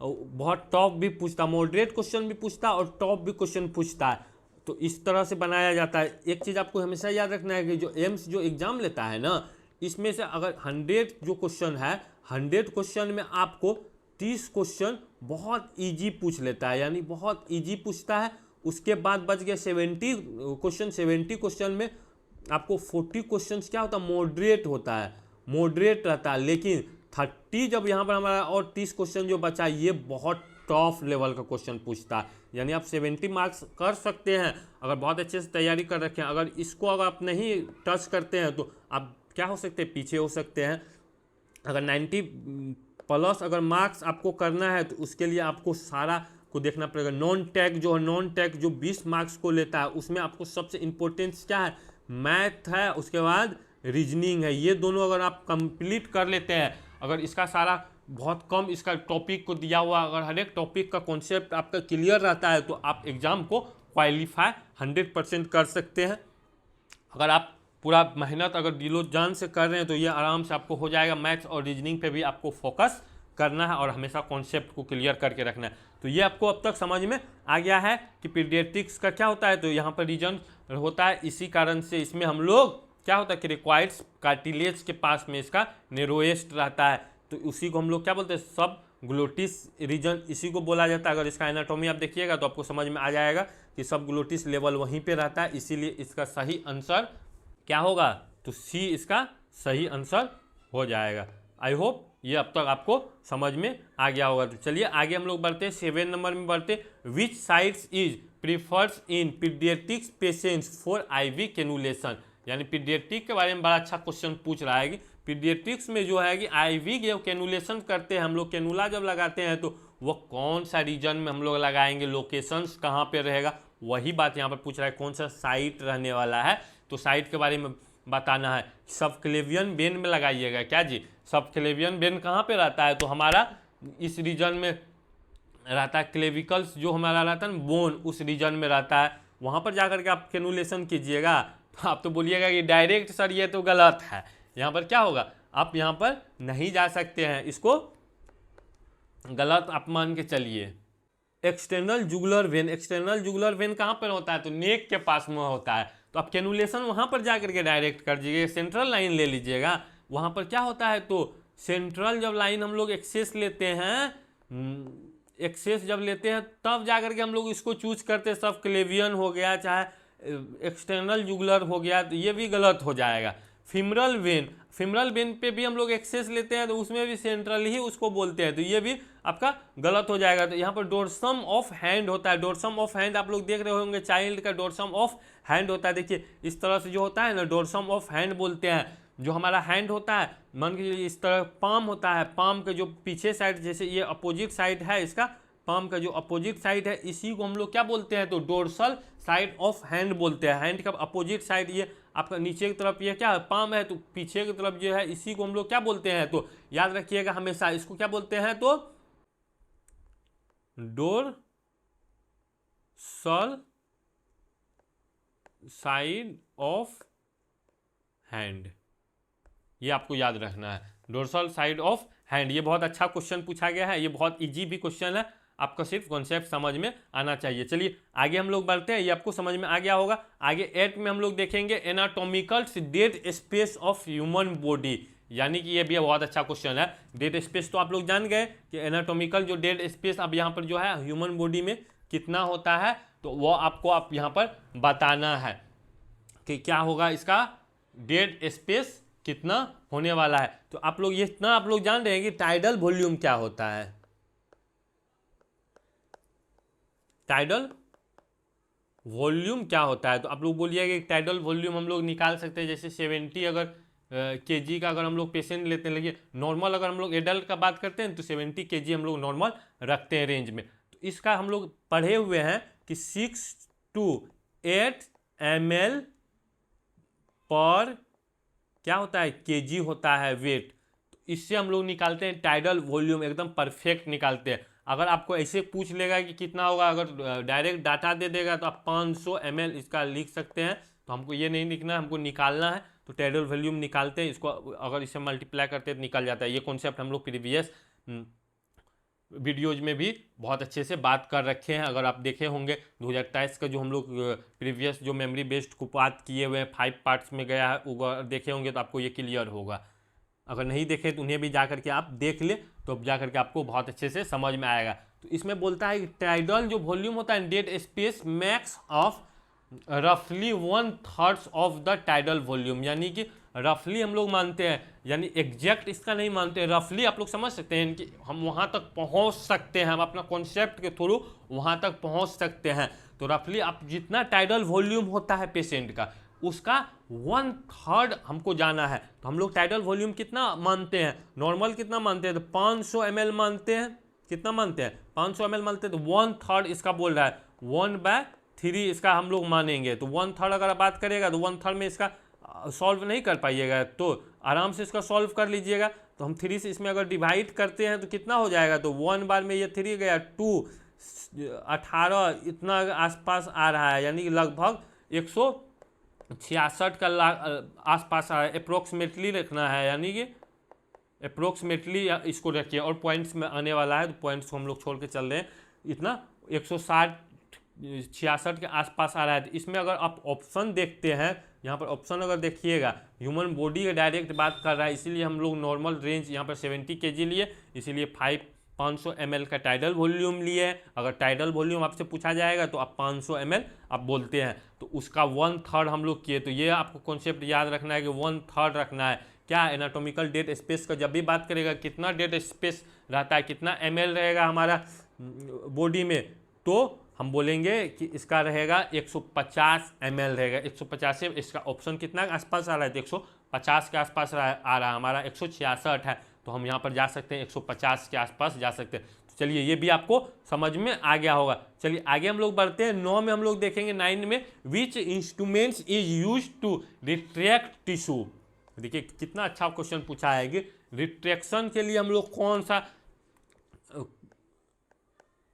बहुत टॉप भी पूछता, मॉडरेट क्वेश्चन भी पूछता और टॉप भी क्वेश्चन पूछता है। तो इस तरह से बनाया जाता है। एक चीज़ आपको हमेशा याद रखना है कि जो एम्स जो एग्ज़ाम लेता है ना, इसमें से अगर 100 जो क्वेश्चन है, 100 क्वेश्चन में आपको 30 क्वेश्चन बहुत इजी पूछ लेता है, यानी बहुत इजी पूछता है। उसके बाद बच गया 70 क्वेश्चन। 70 क्वेश्चन में आपको 40 क्वेश्चन क्या होता है, मॉडरेट होता है, मॉडरेट रहता है। लेकिन 30 जब यहाँ पर हमारा और 30 क्वेश्चन जो बचा, ये बहुत टॉप लेवल का क्वेश्चन पूछता है। यानी आप 70 मार्क्स कर सकते हैं अगर बहुत अच्छे से तैयारी कर रखें। अगर इसको अगर आप नहीं टच करते हैं तो आप क्या हो सकते हैं, पीछे हो सकते हैं। अगर 90 प्लस अगर मार्क्स आपको करना है तो उसके लिए आपको सारा को देखना पड़ेगा। नॉन टैग जो है, नॉन टैग जो 20 मार्क्स को लेता है, उसमें आपको सबसे इम्पोर्टेंस क्या है, मैथ है, उसके बाद रीजनिंग है। ये दोनों अगर आप कंप्लीट कर लेते हैं, अगर इसका सारा बहुत कम इसका टॉपिक को दिया हुआ, अगर हर एक टॉपिक का कॉन्सेप्ट आपका क्लियर रहता है तो आप एग्ज़ाम को क्वालिफाई 100% कर सकते हैं। अगर आप पूरा मेहनत अगर दिलो जान से कर रहे हैं तो ये आराम से आपको हो जाएगा। मैथ्स और रीजनिंग पे भी आपको फोकस करना है और हमेशा कॉन्सेप्ट को क्लियर करके रखना है। तो ये आपको अब तक समझ में आ गया है कि पीडियाट्रिक्स का क्या होता है। तो यहाँ पर रीजन होता है, इसी कारण से इसमें हम लोग क्या होता है कि रिक्वायर्ड कार्टिलेज के पास में इसका नेरोएस्ट रहता है। तो उसी को हम लोग क्या बोलते हैं, सब ग्लोटिस रीजन इसी को बोला जाता है। अगर इसका एनाटॉमी आप देखिएगा तो आपको समझ में आ जाएगा कि सब ग्लोटिस लेवल वहीं पे रहता है। इसीलिए इसका सही आंसर क्या होगा, तो सी इसका सही आंसर हो जाएगा। आई होप ये अब तक आपको समझ में आ गया होगा। तो चलिए आगे हम लोग बढ़ते हैं, 7 नंबर में बढ़ते। Which sites is prefers in paediatrics patients for IV cannulation. यानी पीडियाट्रिक के बारे में बड़ा अच्छा क्वेश्चन पूछ रहा है कि पीडियाट्रिक्स में जो है कि आईवी जब कैनुलेशन करते हैं हम लोग, कैनुला जब लगाते हैं तो वो कौन सा रीजन में हम लोग लगाएंगे, लोकेशंस कहाँ पे रहेगा, वही बात यहाँ पर पूछ रहा है, कौन सा साइट रहने वाला है। तो साइट के बारे में बताना है। सबक्लेवियन वेन में लगाइएगा क्या जी, सबक्लेवियन वेन कहाँ पे रहता है, तो हमारा इस रीजन में रहता है। क्लेविकल्स जो हमारा रहता है ना बोन, उस रीजन में रहता है। वहाँ पर जाकर के आप कैनुलेशन कीजिएगा। तो आप तो बोलिएगा कि डायरेक्ट सर ये तो गलत है, यहाँ पर क्या होगा, आप यहाँ पर नहीं जा सकते हैं, इसको गलत आप मान के चलिए। External jugular vein, external jugular vein कहाँ पर होता है, तो नेक के पास में होता है। तो आप कैनुलेशन वहाँ पर जा करके डायरेक्ट कर दीजिएगा, सेंट्रल लाइन ले लीजिएगा। वहाँ पर क्या होता है, तो सेंट्रल जब लाइन हम लोग एक्सेस लेते हैं, एक्सेस जब लेते हैं तब जा करके हम लोग इसको चूज करते हैं। सब क्लेवियन हो गया चाहे एक्सटर्नल जुगुलर हो गया, तो ये भी गलत हो जाएगा। फिमरल वेन, फिमरल वेन पे भी हम लोग एक्सेस लेते हैं तो उसमें भी सेंट्रल ही उसको बोलते हैं, तो ये भी आपका गलत हो जाएगा। तो यहाँ पर डोर्सम ऑफ हैंड होता है। डोर्सम ऑफ हैंड आप लोग देख रहे होंगे, चाइल्ड का डोर्सम ऑफ हैंड होता है। देखिए इस तरह से जो होता है ना, डोर्सम ऑफ हैंड बोलते हैं। जो हमारा हैंड होता है, मान के इस तरह पाम होता है, पाम के जो पीछे साइड, जैसे ये अपोजिट साइड है इसका, पाम का जो अपोजिट साइड है इसी को हम लोग क्या बोलते हैं, तो डोर्सल साइड ऑफ हैंड बोलते हैं। हैंड का अपोजिट साइड ये आपका नीचे की तरफ ये क्या है, पाम है, तो पीछे की तरफ जो है इसी को हम लोग क्या बोलते हैं, तो याद रखिएगा हमेशा इसको क्या बोलते हैं, तो डोर्सल साइड ऑफ हैंड, ये आपको याद रखना है, डोर्सल साइड ऑफ हैंड। ये बहुत अच्छा क्वेश्चन पूछा गया है, ये बहुत इजी भी क्वेश्चन है, आपका सिर्फ कॉन्सेप्ट समझ में आना चाहिए। चलिए आगे हम लोग बढ़ते हैं, ये आपको समझ में आ गया होगा। आगे 8 में हम लोग देखेंगे anatomical dead space of human body, यानी कि ये भी बहुत अच्छा क्वेश्चन है। डेड स्पेस तो आप लोग जान गए कि एनाटॉमिकल जो डेड स्पेस अब यहाँ पर जो है ह्यूमन बॉडी में कितना होता है, तो वो आपको आप यहाँ पर बताना है कि क्या होगा, इसका डेड स्पेस कितना होने वाला है। तो आप लोग ये इतना आप लोग जान रहे हैं कि टाइडल वॉल्यूम क्या होता है, टाइडल वॉल्यूम क्या होता है, तो आप लोग बोलिए कि टाइडल वॉल्यूम हम लोग निकाल सकते हैं। जैसे 70 अगर केजी का अगर हम लोग पेशेंट लेते हैं, लेकिन नॉर्मल अगर हम लोग एडल्ट का बात करते हैं तो 70 केजी हम लोग नॉर्मल रखते हैं रेंज में। तो इसका हम लोग पढ़े हुए हैं कि 6 to 8 ml पर क्या होता है, केजी होता है वेट। तो इससे हम लोग निकालते हैं टाइडल वॉल्यूम, एकदम परफेक्ट निकालते हैं। अगर आपको ऐसे पूछ लेगा कि कितना होगा, अगर डायरेक्ट डाटा दे देगा तो आप 500 ml इसका लिख सकते हैं। तो हमको ये नहीं लिखना है, हमको निकालना है। तो टाइडल वॉल्यूम निकालते हैं, इसको अगर इसे मल्टीप्लाई करते हैं तो निकल जाता है। ये कॉन्सेप्ट हम लोग प्रीवियस वीडियोज में भी बहुत अच्छे से बात कर रखे हैं। अगर आप देखे होंगे 2023 का जो हम लोग प्रीवियस जो मेमोरी बेस्ड को बात किए हुए हैं 5 पार्ट्स में गया है, वो देखे होंगे तो आपको ये क्लियर होगा। अगर नहीं देखे तो उन्हें भी जा करके आप देख ले, तो अब जा करके आपको बहुत अच्छे से समझ में आएगा। तो इसमें बोलता है कि टाइडल जो वॉल्यूम होता है डेड स्पेस मैक्स ऑफ रफली 1/3 ऑफ द टाइडल वॉल्यूम, यानी कि रफली हम लोग मानते हैं, यानी एग्जैक्ट इसका नहीं मानते, रफली आप लोग समझ सकते हैं कि हम वहाँ तक पहुँच सकते हैं, हम अपना कॉन्सेप्ट के थ्रू वहाँ तक पहुँच सकते हैं। तो रफली आप जितना टाइडल वॉल्यूम होता है पेशेंट का, उसका 1/3 हमको जाना है। तो हम लोग टाइडल वॉल्यूम कितना मानते हैं, नॉर्मल कितना मानते हैं, तो 500 ml मानते हैं। कितना मानते हैं, 500 ml मानते हैं। तो 1/3 इसका बोल रहा है, 1/3 इसका हम लोग मानेंगे। तो 1/3 अगर आप बात करेगा तो 1/3 में इसका सॉल्व नहीं कर पाइएगा, तो आराम से इसका सॉल्व कर लीजिएगा। तो हम 3 से इसमें अगर डिवाइड करते हैं तो कितना हो जाएगा, तो 1 बार में ये 3 गया, 2 18 इतना आसपास आ रहा है, यानी कि लगभग 166 का आसपास आ रहा है। अप्रोक्सीमेटली रखना है, यानी कि अप्रोक्सीमेटली इसको रखिए, और पॉइंट्स में आने वाला है तो पॉइंट्स को हम लोग छोड़ के चल रहे हैं। इतना 166 के आसपास आ रहा है। तो इसमें अगर आप ऑप्शन देखते हैं, यहाँ पर ऑप्शन अगर देखिएगा, ह्यूमन बॉडी का डायरेक्ट बात कर रहा है, इसीलिए हम लोग नॉर्मल रेंज यहाँ पर 70 kg लिए, इसीलिए 500 ml का टाइडल वॉल्यूम लिए। अगर टाइडल वॉल्यूम आपसे पूछा जाएगा तो आप 500 ml आप बोलते हैं, तो उसका 1/3 हम लोग किए। तो ये आपको कॉन्सेप्ट याद रखना है कि 1/3 रखना है। क्या एनाटॉमिकल डेड स्पेस का जब भी बात करेगा, कितना डेड स्पेस रहता है, कितना ml रहेगा हमारा बॉडी में, तो हम बोलेंगे कि इसका रहेगा 150 ml रहेगा। 150 से इसका ऑप्शन कितना आसपास आ रहा है, तो 150 के आसपास आ रहा है, हमारा 166 है, तो हम यहाँ पर जा सकते हैं 150 के आसपास जा सकते हैं। तो चलिए ये भी आपको समझ में आ गया होगा। चलिए आगे हम लोग बढ़ते हैं। 9 में हम लोग देखेंगे, 9 में which instruments is use to retract tissue. देखिए कितना अच्छा क्वेश्चन पूछा है कि रिट्रैक्शन के लिए हम लोग कौन सा,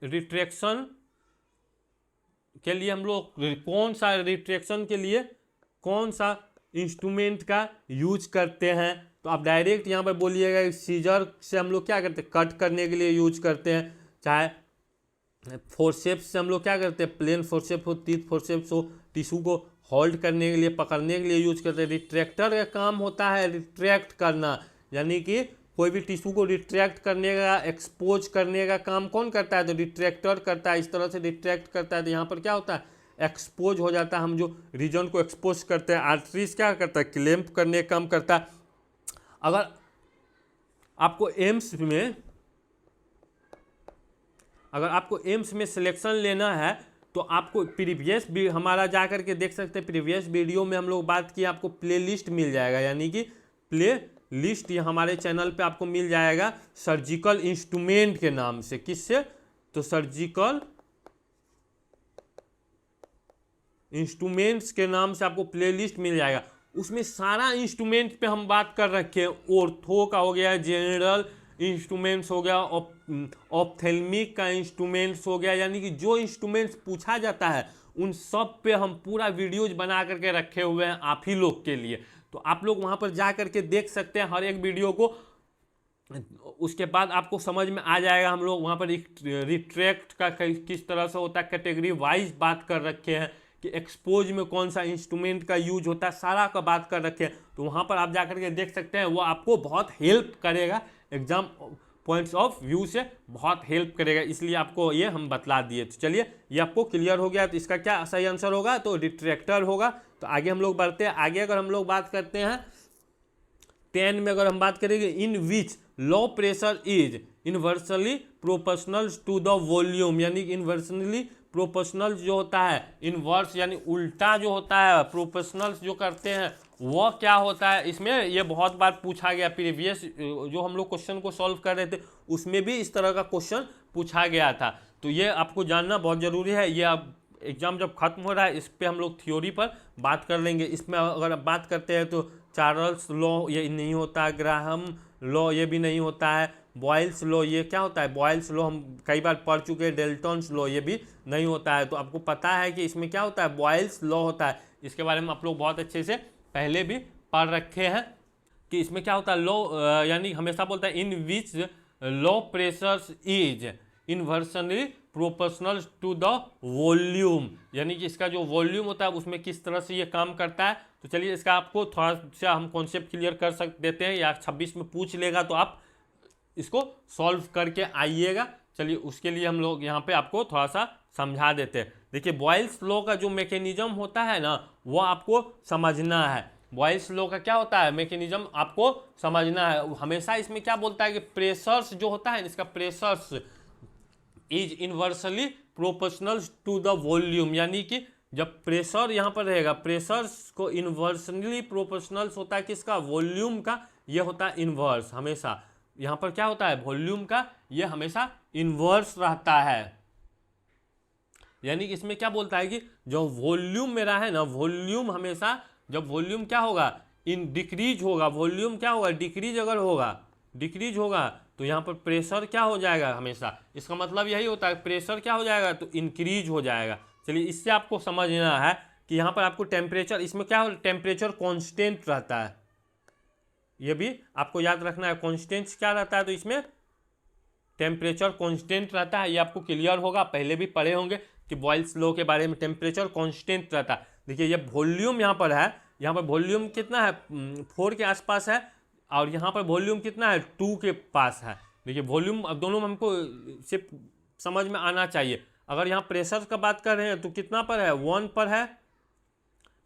रिट्रैक्शन के लिए हम लोग कौन सा, रिट्रैक्शन के लिए कौन सा इंस्ट्रूमेंट का यूज करते हैं। तो आप डायरेक्ट यहाँ पर बोलिएगा सीजर से हम लोग क्या करते हैं, कट करने के लिए यूज करते हैं। चाहे फोर्सेप्स से हम लोग क्या करते हैं, प्लेन फोर्सेप्स हो, टीथ फोर्सेप्स हो, टिश्यू को होल्ड करने के लिए, पकड़ने के लिए यूज करते हैं। रिट्रैक्टर का काम होता है रिट्रैक्ट करना, यानी कि कोई भी टिश्यू को रिट्रैक्ट करने का, एक्सपोज करने का काम कौन करता है, तो रिट्रैक्टर करता है। इस तरह से रिट्रैक्ट करता है, तो यहाँ पर क्या होता है, एक्सपोज हो जाता है। हम जो रीजन को एक्सपोज करते हैं, आर्टरीज क्या करता है, क्लैंप करने का काम करता है। अगर आपको एम्स में सिलेक्शन लेना है, तो आपको प्रीवियस भी हमारा जा करके देख सकते हैं, प्रीवियस वीडियो में हम लोग बात किए, आपको प्ले लिस्ट मिल जाएगा, यानी कि प्ले लिस्ट ये हमारे चैनल पे आपको मिल जाएगा सर्जिकल इंस्ट्रूमेंट के नाम से। किससे, तो सर्जिकल इंस्ट्रूमेंट्स के नाम से आपको प्ले लिस्ट मिल जाएगा। उसमें सारा इंस्ट्रूमेंट पे हम बात कर रखे हैं। ऑर्थो का हो गया, जनरल इंस्ट्रूमेंट्स हो गया, ऑप्थेल्मिक का इंस्ट्रूमेंट्स हो गया, यानी कि जो इंस्ट्रूमेंट्स पूछा जाता है उन सब पे हम पूरा वीडियोज बना करके रखे हुए हैं आप ही लोग के लिए। तो आप लोग वहाँ पर जा करके देख सकते हैं हर एक वीडियो को, उसके बाद आपको समझ में आ जाएगा। हम लोग वहाँ पर रिट्रैक्ट का किस तरह से होता है, कैटेगरी वाइज बात कर रखे हैं कि एक्सपोज में कौन सा इंस्ट्रूमेंट का यूज होता है, सारा का बात कर रखे हैं। तो वहाँ पर आप जा करके देख सकते हैं, वो आपको बहुत हेल्प करेगा, एग्जाम पॉइंट्स ऑफ व्यू से बहुत हेल्प करेगा, इसलिए आपको ये हम बतला दिए। तो चलिए ये आपको क्लियर हो गया। तो इसका क्या सही आंसर होगा, तो रिट्रैक्टर होगा। तो आगे हम लोग बढ़ते हैं। आगे अगर हम लोग बात करते हैं 10 में, अगर हम बात करेंगे, in which law pressure is inversely proportional to the volume, यानी इन्वर्सली प्रोपोर्शनल जो होता है, इनवर्स यानी उल्टा जो होता है, प्रोपोर्शनल जो करते हैं वह क्या होता है। इसमें ये बहुत बार पूछा गया, प्रीवियस जो हम लोग क्वेश्चन को सॉल्व कर रहे थे उसमें भी इस तरह का क्वेश्चन पूछा गया था। तो ये आपको जानना बहुत ज़रूरी है। ये अब एग्जाम जब खत्म हो रहा है इस पर हम लोग थ्योरी पर बात कर लेंगे। इसमें अगर बात करते हैं तो चार्ल्स लॉ ये नहीं होता, ग्राहम लॉ ये भी नहीं होता है, बॉयल्स लॉ ये क्या होता है, बॉयल्स लॉ हम कई बार पढ़ चुके हैं, डेल्टन्स लॉ ये भी नहीं होता है। तो आपको पता है कि इसमें क्या होता है, बॉयल्स लॉ होता है। इसके बारे में आप लोग बहुत अच्छे से पहले भी पढ़ रखे हैं कि इसमें क्या होता है, लॉ यानी हमेशा बोलता है in which law pressures is inversely proportional to the volume, यानी कि इसका जो वॉल्यूम होता है उसमें किस तरह से ये काम करता है। तो चलिए इसका आपको थोड़ा सा हम कॉन्सेप्ट क्लियर कर देते हैं, या 26 में पूछ लेगा तो आप इसको सॉल्व करके आइएगा। चलिए उसके लिए हम लोग यहाँ पे आपको थोड़ा सा समझा देते हैं। देखिए बॉयल्स लॉ का जो मैकेनिज्म होता है ना वो आपको समझना है। बॉयल्स लॉ का क्या होता है, मैकेनिज्म आपको समझना है। हमेशा इसमें क्या बोलता है कि प्रेशर्स जो होता है इसका pressures is inversely proportional to the volume, यानी कि जब प्रेशर यहाँ पर रहेगा, प्रेशर्स को इन्वर्सली प्रोपोर्शनल होता है किसका, वॉल्यूम का, ये होता है इन्वर्स। हमेशा यहाँ पर क्या होता है, वॉल्यूम का ये हमेशा इन्वर्स रहता है। यानी कि इसमें क्या बोलता है कि जो वॉल्यूम मेरा है ना, वॉल्यूम हमेशा जब वॉल्यूम क्या होगा, इन डिक्रीज होगा, वॉल्यूम क्या होगा, डिक्रीज अगर होगा, डिक्रीज होगा तो यहाँ पर प्रेशर क्या हो जाएगा हमेशा। इसका मतलब यही होता है प्रेशर क्या हो जाएगा तो इंक्रीज हो जाएगा। चलिए इससे आपको समझना है कि यहाँ पर आपको टेम्परेचर, इसमें क्या हो, टेम्परेचर कांस्टेंट रहता है, ये भी आपको याद रखना है। कांस्टेंट क्या रहता है, तो इसमें टेम्परेचर कांस्टेंट रहता है, ये आपको क्लियर होगा, पहले भी पढ़े होंगे कि बॉयल्स लॉ के बारे में, टेम्परेचर कांस्टेंट रहता है। देखिए ये वॉल्यूम यहाँ पर है, यहाँ पर वॉल्यूम कितना है, 4 के आसपास है, और यहाँ पर वॉल्यूम कितना है, 2 के पास है। देखिए वॉल्यूम अब दोनों में हमको सिर्फ समझ में आना चाहिए। अगर यहाँ प्रेशर का बात कर रहे हैं तो कितना पर है, 1 पर है।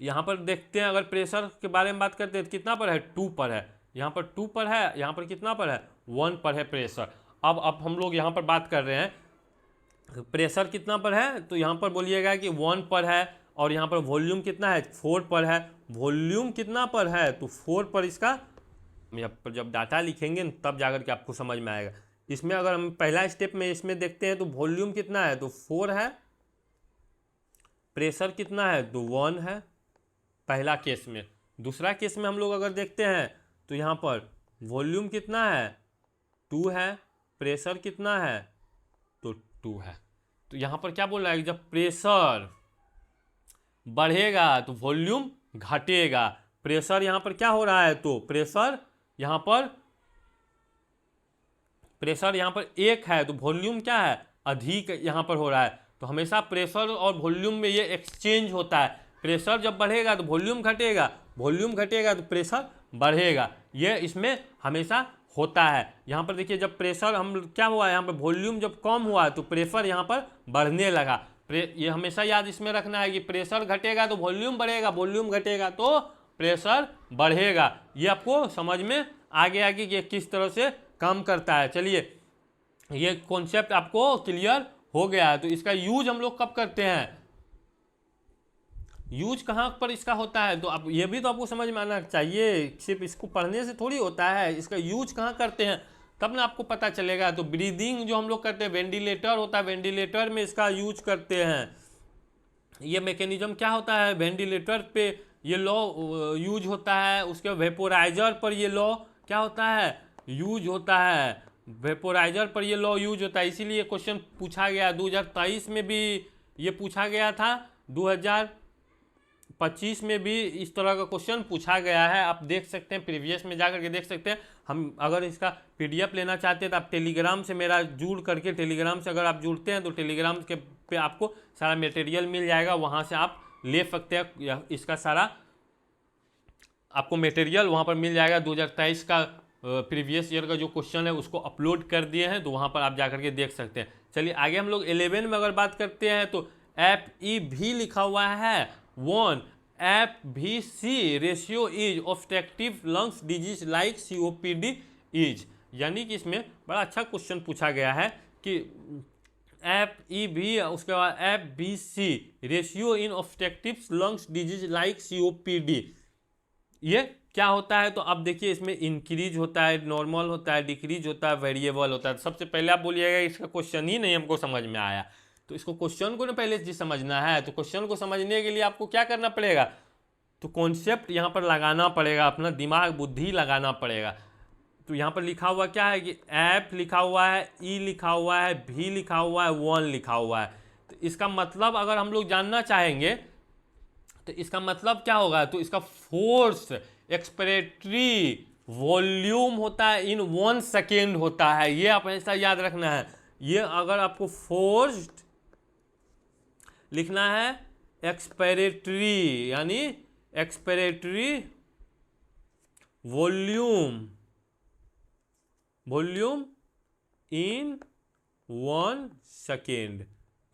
यहाँ पर देखते हैं अगर प्रेशर के बारे में बात करते हैं तो कितना पर है, 2 पर है। यहाँ पर 2 पर है, यहाँ पर कितना पर है, 1 पर है प्रेशर। अब हम लोग यहाँ पर बात कर रहे हैं प्रेशर कितना पर है, तो यहाँ पर बोलिएगा कि 1 पर है, और यहाँ पर वॉल्यूम कितना है, 4 पर है। वॉल्यूम कितना पर है, तो 4 पर। इसका जब डाटा लिखेंगे तब जाकर के आपको समझ में आएगा। इसमें अगर हम पहला स्टेप में इसमें देखते हैं तो वॉल्यूम कितना है, तो 4 है, प्रेशर कितना है, तो 1 है पहला केस में। दूसरा केस में हम लोग अगर देखते हैं तो यहाँ पर वॉल्यूम कितना है, 2 है, प्रेशर कितना है, तो 2 है। तो यहाँ पर क्या बोल रहा है, जब प्रेशर बढ़ेगा तो वॉल्यूम घटेगा। प्रेशर यहाँ पर क्या हो रहा है, तो प्रेशर यहाँ पर 1 है, तो वॉल्यूम क्या है, अधिक यहाँ पर हो रहा है। तो हमेशा प्रेशर और वॉल्यूम में ये एक्सचेंज होता है। प्रेशर जब बढ़ेगा तो वॉल्यूम घटेगा, वॉल्यूम घटेगा तो प्रेशर बढ़ेगा, ये इसमें हमेशा होता है। यहाँ पर देखिए जब प्रेशर हम क्या हुआ, यहाँ पर वॉल्यूम जब कम हुआ तो प्रेशर यहाँ पर बढ़ने लगा। ये हमेशा याद इसमें रखना है कि प्रेशर घटेगा तो वॉल्यूम बढ़ेगा, वॉल्यूम घटेगा तो प्रेशर बढ़ेगा। ये आपको समझ में आ गया कि ये किस तरह से काम करता है। चलिए ये कॉन्सेप्ट आपको क्लियर हो गया है। तो इसका यूज हम लोग कब करते हैं, यूज कहाँ पर इसका होता है, तो आप ये भी तो आपको समझ में आना चाहिए, सिर्फ इसको पढ़ने से थोड़ी होता है। इसका यूज कहाँ करते हैं तब ना आपको पता चलेगा। तो ब्रीदिंग जो हम लोग करते हैं, वेंटिलेटर होता है, वेंटिलेटर में इसका यूज करते हैं। ये मैकेनिज्म क्या होता है, वेंटिलेटर पे ये लॉ यूज होता है। उसके वेपोराइजर पर ये लॉ क्या होता है, यूज होता है। वेपोराइजर पर ये लॉ यूज होता है, इसीलिए क्वेश्चन पूछा गया 2023 में भी ये पूछा गया था, 2025 में भी इस तरह का क्वेश्चन पूछा गया है। आप देख सकते हैं, प्रीवियस में जाकर के देख सकते हैं। हम अगर इसका पीडीएफ लेना चाहते हैं तो आप टेलीग्राम से मेरा जुड़ करके, टेलीग्राम से अगर आप जुड़ते हैं तो टेलीग्राम के पे आपको सारा मटेरियल मिल जाएगा, वहाँ से आप ले सकते हैं। इसका सारा आपको मटेरियल वहाँ पर मिल जाएगा। 2023 का प्रीवियस ईयर का जो क्वेश्चन है उसको अपलोड कर दिए हैं, तो वहाँ पर आप जाकर के देख सकते हैं। चलिए आगे हम लोग 11 में अगर बात करते हैं तो FEV लिखा हुआ है 1 FVC ratio is obstructive lungs disease like COPD is, यानी कि इसमें बड़ा अच्छा क्वेश्चन पूछा गया है कि FEV, उसके बाद FBC, ratio in obstructive lungs disease like COPD। ये क्या होता है? तो अब देखिए इसमें इंक्रीज होता है, नॉर्मल होता है, डिक्रीज होता है, वेरिएबल होता है। सबसे पहले आप बोलिएगा इसका क्वेश्चन ही नहीं हमको समझ में आया, तो इसको क्वेश्चन को ना पहले जी समझना है। तो क्वेश्चन को समझने के लिए आपको क्या करना पड़ेगा? तो कॉन्सेप्ट यहाँ पर लगाना पड़ेगा, अपना दिमाग बुद्धि लगाना पड़ेगा। तो यहाँ पर लिखा हुआ क्या है कि F लिखा हुआ है, E लिखा हुआ है, V लिखा हुआ है, 1 लिखा हुआ है। तो इसका मतलब अगर हम लोग जानना चाहेंगे तो इसका मतलब क्या होगा? तो इसका फोर्स एक्सपिरेटरी वॉल्यूम होता है इन 1 सेकेंड होता है। ये आप ऐसा याद रखना है। ये अगर आपको फोर्स्ड लिखना है एक्सपिरेटरी, यानी एक्सपिरेटरी वॉल्यूम इन 1 सेकेंड,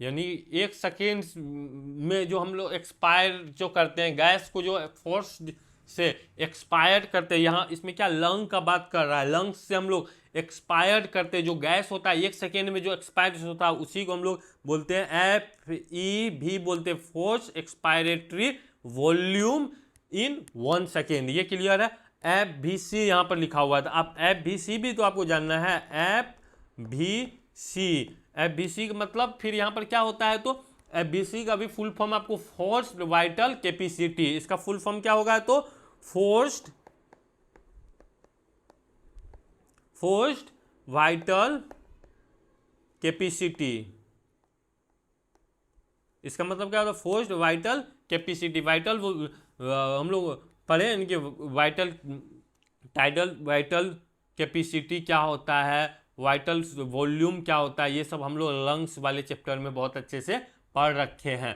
यानी 1 सेकेंड में जो हम लोग एक्सपायर जो करते हैं गैस को, जो फोर्स से एक्सपायर करते हैं, यहाँ इसमें क्या लंग का बात कर रहा है, लंग्स से हम लोग एक्सपायर्ड करते हैं। जो गैस होता है 1 सेकेंड में जो एक्सपायर होता है उसी को हम लोग बोलते हैं FEV बोलते हैं, फोर्स एक्सपायरेटरी वॉल्यूम इन 1 सेकेंड। ये क्लियर है? FVC यहाँ पर लिखा हुआ था, आप FVC भी तो आपको जानना है। FVC का मतलब फिर यहाँ पर क्या होता है? तो FVC का भी फुल फॉर्म आपको फोर्स्ड वाइटल कैपेसिटी, इसका फुल फॉर्म क्या होगा? तो फोर्स्ड वाइटल कैपेसिटी, इसका मतलब क्या होता है? Forced vital capacity. वाइटल हम लोग पढ़े इनके वाइटल कैपेसिटी क्या होता है, वाइटल वॉल्यूम क्या होता है, ये सब हम लोग लंग्स वाले चैप्टर में बहुत अच्छे से पढ़ रखे हैं।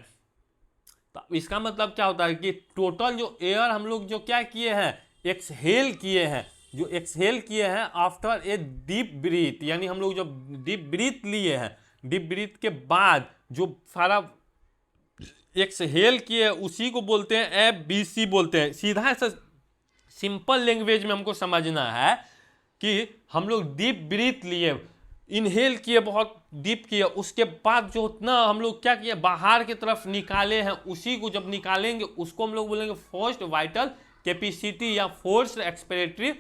तो इसका मतलब क्या होता है कि टोटल जो एयर हम लोग जो क्या किए हैं, एक्सहेल किए हैं, जो एक्सहेल किए हैं आफ्टर ए डीप ब्रीथ, यानी हम लोग जब डीप ब्रीथ लिए हैं, डीप ब्रीथ के बाद जो सारा एक्सहेल किए उसी को बोलते हैं FBC बोलते हैं। सीधा सा सिंपल लैंग्वेज में हमको समझना है कि हम लोग डीप ब्रीथ लिए, इनहेल किए, बहुत डीप किए, उसके बाद जो उतना हम लोग क्या किए, बाहर की तरफ निकाले हैं, उसी को जब निकालेंगे उसको हम लोग बोलेंगे फोर्स्ड वाइटल कैपेसिटी या फोर्स्ड एक्सपिरेटरी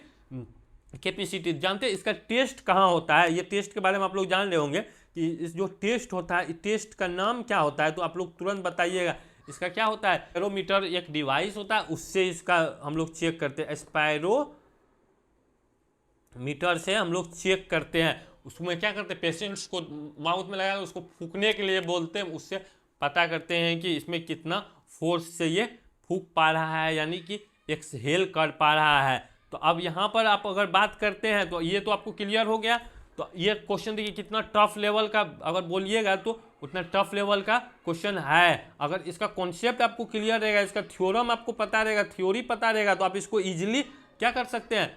कैपेसिटी। जानते हैं इसका टेस्ट कहाँ होता है? ये टेस्ट के बारे में आप लोग जान रहे होंगे कि इस जो टेस्ट होता है, इस टेस्ट का नाम क्या होता है? तो आप लोग तुरंत बताइएगा इसका क्या होता है। स्पायरोमीटर एक डिवाइस होता है, उससे इसका हम लोग चेक करते हैं। स्पायरोमीटर से हम लोग चेक करते हैं। उसमें क्या करते हैं, पेशेंट्स को माउथ में लगा उसको फूकने के लिए बोलते हैं, उससे पता करते हैं कि इसमें कितना फोर्स से ये फूक पा रहा है, यानी कि एक्सहेल कर पा रहा है। तो अब यहाँ पर आप अगर बात करते हैं तो ये तो आपको क्लियर हो गया। तो ये क्वेश्चन देखिए कितना टफ लेवल का, अगर बोलिएगा तो उतना टफ लेवल का क्वेश्चन है। अगर इसका कॉन्सेप्ट आपको क्लियर रहेगा, इसका थ्योरम आपको पता रहेगा, थ्योरी पता रहेगा, तो आप इसको इजीली क्या कर सकते हैं,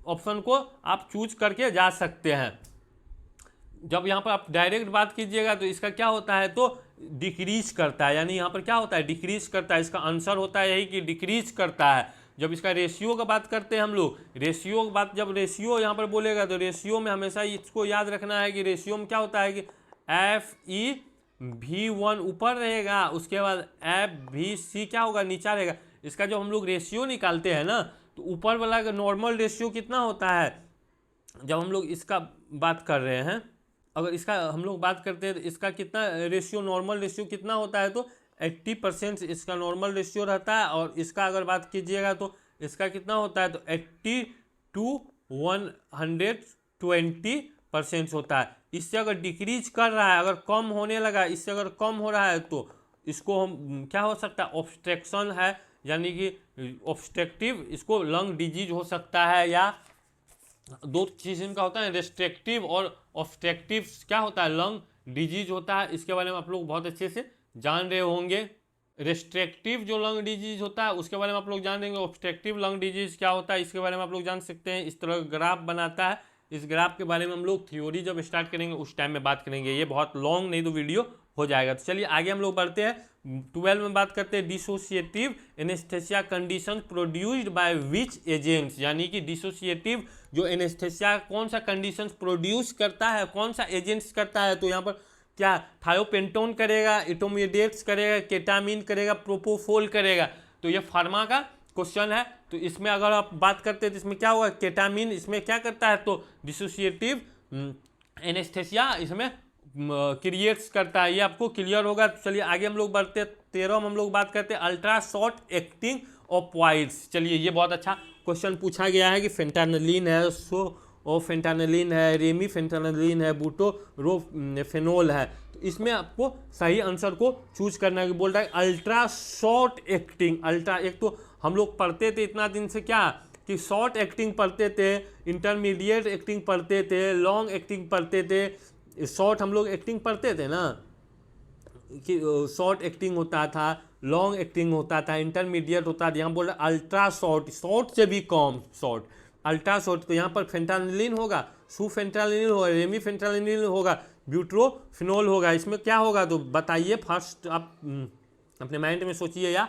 ऑप्शन को आप चूज करके जा सकते हैं। जब यहाँ पर आप डायरेक्ट बात कीजिएगा तो इसका क्या होता है, तो डिक्रीज करता है, यानी यहाँ पर क्या होता है, डिक्रीज करता है। इसका आंसर होता है यही कि डिक्रीज करता है। जब इसका रेशियो का बात करते हैं हम लोग, रेशियो की बात, जब रेशियो यहाँ पर बोलेगा तो रेशियो में हमेशा इसको याद रखना है कि रेशियो में क्या होता है कि FEV1 ऊपर रहेगा, उसके बाद FVC क्या होगा, नीचा रहेगा। इसका जब हम लोग रेशियो निकालते हैं ना, तो ऊपर वाला का नॉर्मल रेशियो कितना होता है, जब हम लोग इसका बात कर रहे हैं, अगर इसका हम लोग बात करते हैं तो इसका कितना रेशियो, नॉर्मल रेशियो कितना होता है, तो 80% इसका नॉर्मल रेशियो रहता है। और इसका अगर बात कीजिएगा तो इसका कितना होता है, तो 80 to 120% होता है। इससे अगर डिक्रीज कर रहा है, अगर कम होने लगा, इससे अगर कम हो रहा है तो इसको हम क्या हो सकता है, ऑब्स्ट्रक्शन है, यानी कि ऑब्स्ट्रक्टिव, इसको लंग डिजीज हो सकता है। या दो चीज इनका होता है, रेस्ट्रिक्टिव और ऑब्स्ट्रक्टिव क्या होता है, लंग डिजीज होता है। इसके बारे में आप लोग बहुत अच्छे से जान रहे होंगे। रेस्ट्रिक्टिव जो लंग डिजीज होता है उसके बारे में आप लोग जान लेंगे। ऑब्स्ट्रक्टिव लंग डिजीज क्या होता है इसके बारे में आप लोग जान सकते हैं। इस तरह ग्राफ बनाता है, इस ग्राफ के बारे में हम लोग थ्योरी जब स्टार्ट करेंगे उस टाइम में बात करेंगे। ये बहुत लॉन्ग नहीं तो वीडियो हो जाएगा। तो चलिए आगे हम लोग बढ़ते हैं। 12 में बात करते हैं dissociative anaesthesia condition produced by which agents, यानी कि डिसोसिएटिव जो एनेस्थेसिया कौन सा कंडीशन प्रोड्यूस करता है, कौन सा एजेंट्स करता है। तो यहाँ पर क्या थायोपेंटोन करेगा, इंटरमीडिएट्स करेगा, केटामिन करेगा, प्रोपोफोल करेगा। तो ये फार्मा का क्वेश्चन है। तो इसमें अगर आप बात करते हैं तो इसमें क्या होगा, केटामिन इसमें क्या करता है, तो डिसोसिएटिव एनेस्थेसिया इसमें क्रिएट्स करता है। ये आपको क्लियर होगा। तो चलिए आगे हम लोग बढ़ते हैं। 13 में हम लोग बात करते हैं अल्ट्रा शॉर्ट एक्टिंग ऑपवाइड्स। चलिए ये बहुत अच्छा क्वेश्चन पूछा गया है कि फेंटानलिन है, फेंटानलिन है, रेमी फेंटानलिन है, बुटोरोफेनोल है। तो इसमें आपको सही आंसर को चूज करना है। बोल रहा है अल्ट्रा शॉर्ट एक्टिंग। अल्ट्रा एक तो हम लोग पढ़ते थे इतना दिन से क्या कि शॉर्ट एक्टिंग पढ़ते थे, इंटरमीडिएट एक्टिंग पढ़ते थे, लॉन्ग एक्टिंग पढ़ते थे। शॉर्ट हम लोग एक्टिंग पढ़ते थे ना कि शॉर्ट एक्टिंग होता था, लॉन्ग एक्टिंग होता था, इंटरमीडिएट होता था। यहाँ बोल रहे अल्ट्रा शॉर्ट, शॉर्ट से भी कम शॉर्ट, अल्ट्रा शॉर्ट। तो यहाँ पर फेंटानलिन होगा, सुफेंटानलिन होगा, रेमी फेंटानलिन होगा, ब्यूट्रोफिनोल होगा। इसमें क्या होगा तो बताइए, फर्स्ट आप अपने माइंड में सोचिए या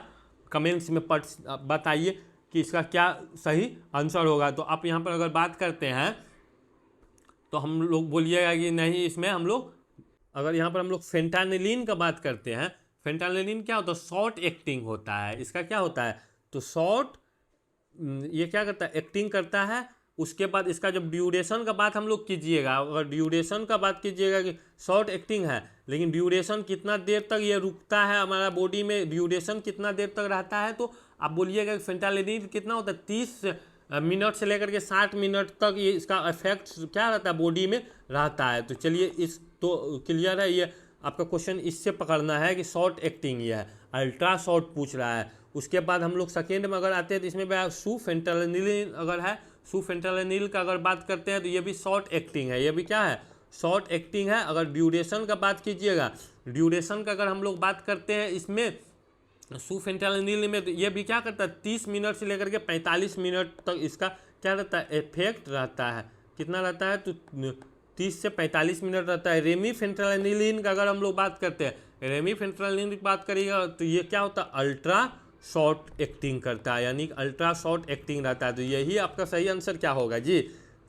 कमेंट्स में बताइए कि इसका क्या सही आंसर होगा। तो आप यहाँ पर अगर बात करते हैं तो हम लोग बोलिएगा कि नहीं, इसमें हम लोग अगर यहाँ पर हम लोग फेंटानलिन का बात करते हैं, फेंटानलिन क्या होता है, शॉर्ट एक्टिंग होता है। इसका क्या होता है तो शॉर्ट, ये क्या करता है, एक्टिंग करता है। उसके बाद इसका जब ड्यूरेशन का बात हम लोग कीजिएगा, अगर ड्यूरेशन का बात कीजिएगा कि शॉर्ट एक्टिंग है लेकिन ड्यूरेशन कितना देर तक ये रुकता है हमारा बॉडी में, ड्यूरेशन कितना देर तक रहता है, तो आप बोलिएगा कि फेंटानलिन कितना होता है, 30 मिनट से लेकर के 60 मिनट तक ये इसका इफेक्ट क्या रहता है बॉडी में रहता है। तो चलिए इस तो क्लियर है। ये आपका क्वेश्चन इससे पकड़ना है कि शॉर्ट एक्टिंग ये है, अल्ट्रा शॉर्ट पूछ रहा है। उसके बाद हम लोग सेकेंड में अगर आते हैं तो इसमें सुफेंटानिल अगर है, सुफेंटानिल का अगर बात करते हैं तो ये भी शॉर्ट एक्टिंग है। ये भी क्या है, शॉर्ट एक्टिंग है। अगर ड्यूरेशन का बात कीजिएगा, ड्यूरेशन का अगर हम लोग बात करते हैं इसमें सुफेंटानिल में, तो ये भी क्या करता है 30 मिनट से लेकर के 45 मिनट तक इसका क्या रहता है, इफेक्ट रहता है। कितना रहता है तो 30 से 45 मिनट रहता है। रेमी फेंटानिलिन का अगर हम लोग बात करते हैं, रेमी फेंटानिलिन की बात करिएगा तो ये क्या होता है, अल्ट्रा शॉर्ट एक्टिंग करता है, यानी अल्ट्रा शॉर्ट एक्टिंग रहता है। तो यही आपका सही आंसर क्या होगा जी,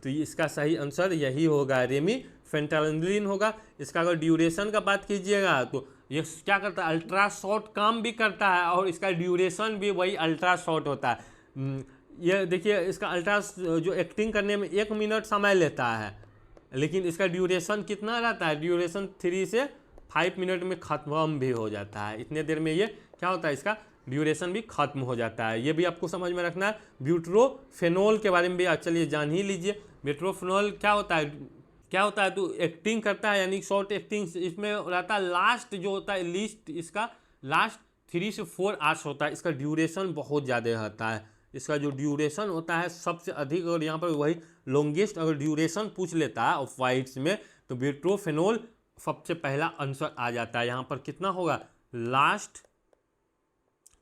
तो इसका सही आंसर यही होगा, रेमी फेंटानिलिन होगा। इसका अगर ड्यूरेशन का बात कीजिएगा तो ये क्या करता है, अल्ट्रा शॉर्ट काम भी करता है और इसका ड्यूरेशन भी वही अल्ट्रा शॉर्ट होता है। ये देखिए इसका अल्ट्रा जो एक्टिंग करने में 1 मिनट समय लेता है, लेकिन इसका ड्यूरेशन कितना रहता है, ड्यूरेशन 3 से 5 मिनट में ख़त्म भी हो जाता है। इतने देर में ये क्या होता है, इसका ड्यूरेशन भी खत्म हो जाता है। ये भी आपको समझ में रखना है। ब्यूट्रोफेनोल के बारे में भी चलिए जान ही लीजिए। ब्यूट्रोफेनोल क्या होता है तो एक्टिंग करता है, यानी शॉर्ट एक्टिंग इसमें रहता है। लास्ट जो होता है लीस्ट, इसका लास्ट 3 से 4 आवर्स होता है। इसका ड्यूरेशन बहुत ज़्यादा रहता है। इसका जो ड्यूरेशन होता है सबसे अधिक, और यहाँ पर वही लॉन्गेस्ट अगर ड्यूरेशन पूछ लेता है ऑफ वाइट्स में तो ब्यूट्रोफेनोल सबसे पहला आंसर आ जाता है। यहाँ पर कितना होगा, लास्ट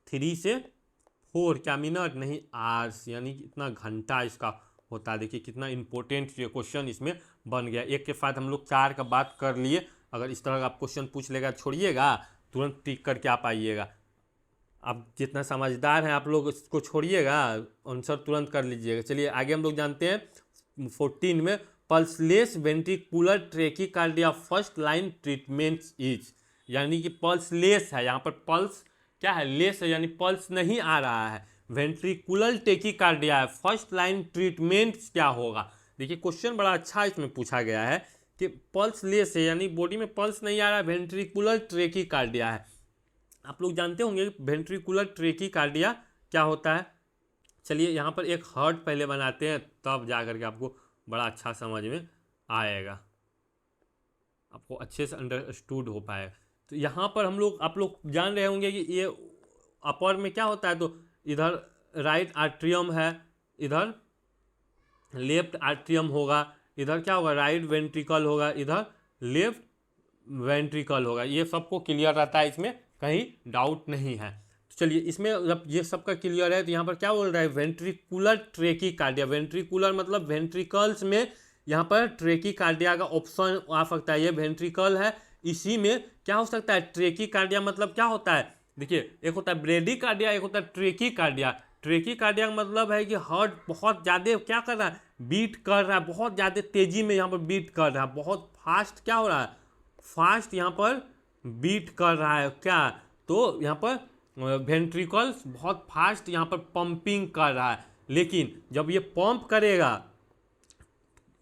3 से 4 क्या मिनट नहीं आवर्स, यानी कि इतना घंटा इसका होता है। देखिए कितना इंपॉर्टेंट ये क्वेश्चन इसमें बन गया। एक के साथ हम लोग 4 का बात कर लिए। अगर इस तरह का आप क्वेश्चन पूछ लेगा छोड़िएगा, तुरंत टिक करके आप आइएगा। आप जितना समझदार हैं आप लोग इसको छोड़िएगा, आंसर तुरंत कर लीजिएगा। चलिए आगे हम लोग जानते हैं 14 में pulseless ventricular tachycardia first line treatment is, यानी कि पल्सलेस है। यहाँ पर पल्स क्या है, लेस है, यानी पल्स नहीं आ रहा है। वेंट्रिकुलर टैकीकार्डिया है, फर्स्ट लाइन ट्रीटमेंट क्या होगा। देखिए क्वेश्चन बड़ा अच्छा इसमें पूछा गया है कि पल्स लेस है, यानी बॉडी में पल्स नहीं आ रहा है, वेंट्रिकुलर ट्रैकीकार्डिया है। आप लोग जानते होंगे वेंट्रिकुलर ट्रैकीकार्डिया क्या होता है। चलिए यहाँ पर एक हार्ट पहले बनाते हैं, तब जा करके आपको बड़ा अच्छा समझ में आएगा, आपको अच्छे से अंडरस्टूड हो पाएगा। तो यहाँ पर आप लोग जान रहे होंगे कि ये अपर में क्या होता है, तो इधर राइट आर्ट्रियम है, इधर लेफ्ट आर्ट्रियम होगा, इधर क्या होगा, राइट वेंट्रिकल होगा, इधर लेफ्ट वेंट्रिकल होगा। ये सबको क्लियर रहता है, इसमें कहीं डाउट नहीं है। तो चलिए इसमें जब ये सबका क्लियर है तो यहाँ पर क्या बोल रहा है, वेंट्रिकुलर ट्रैकीकार्डिया। वेंट्रिकुलर मतलब वेंट्रिकल्स में यहाँ पर ट्रैकीकार्डिया का ऑप्शन आ सकता है। ये वेंट्रिकल है, इसी में क्या हो सकता है, ट्रेकीकार्डिया मतलब क्या होता है, देखिए एक होता है ब्रेडीकार्डिया, एक होता है ट्रेकीकार्डिया। ट्रेकीकार्डिया का मतलब है कि हार्ट बहुत ज़्यादा क्या कर रहा है, बीट कर रहा है, बहुत ज़्यादा तेजी में यहाँ पर बीट कर रहा है, बहुत फास्ट क्या हो रहा है, फास्ट यहाँ पर बीट कर रहा है क्या, तो यहाँ पर वेंट्रिकल्स बहुत फास्ट यहाँ पर पंपिंग कर रहा है। लेकिन जब ये पंप करेगा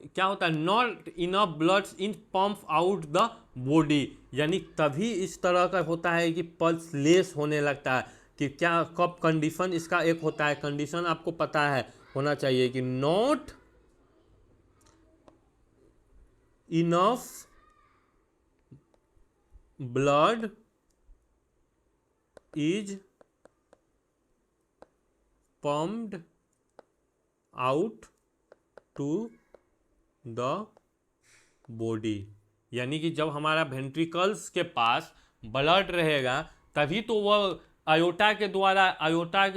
क्या होता है, not enough blood in pump out the body, यानी तभी इस तरह का होता है कि पल्स लेस होने लगता है। कि क्या कब कंडीशन इसका एक होता है, कंडीशन आपको पता है होना चाहिए कि not enough blood is pumped out to the body, यानी कि जब हमारा वेंट्रिकल्स के पास ब्लड रहेगा तभी तो वह आयोटा के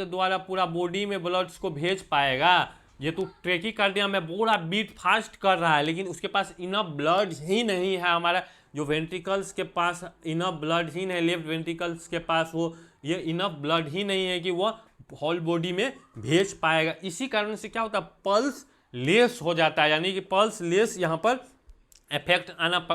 द्वारा पूरा बॉडी में ब्लड्स को भेज पाएगा। ये तो ट्रेकीकार्डिया में पूरा बीट फास्ट कर रहा है, लेकिन उसके पास इनफ ब्लड ही नहीं है, हमारा जो वेंट्रिकल्स के पास इनफ ब्लड ही नहीं, लेफ्ट वेंट्रिकल्स के पास वो ये इनफ ब्लड ही नहीं है कि वह होल बॉडी में भेज पाएगा। इसी कारण से क्या होता है, पल्स लेस हो जाता है, यानी कि पल्स लेस यहाँ पर इफेक्ट आना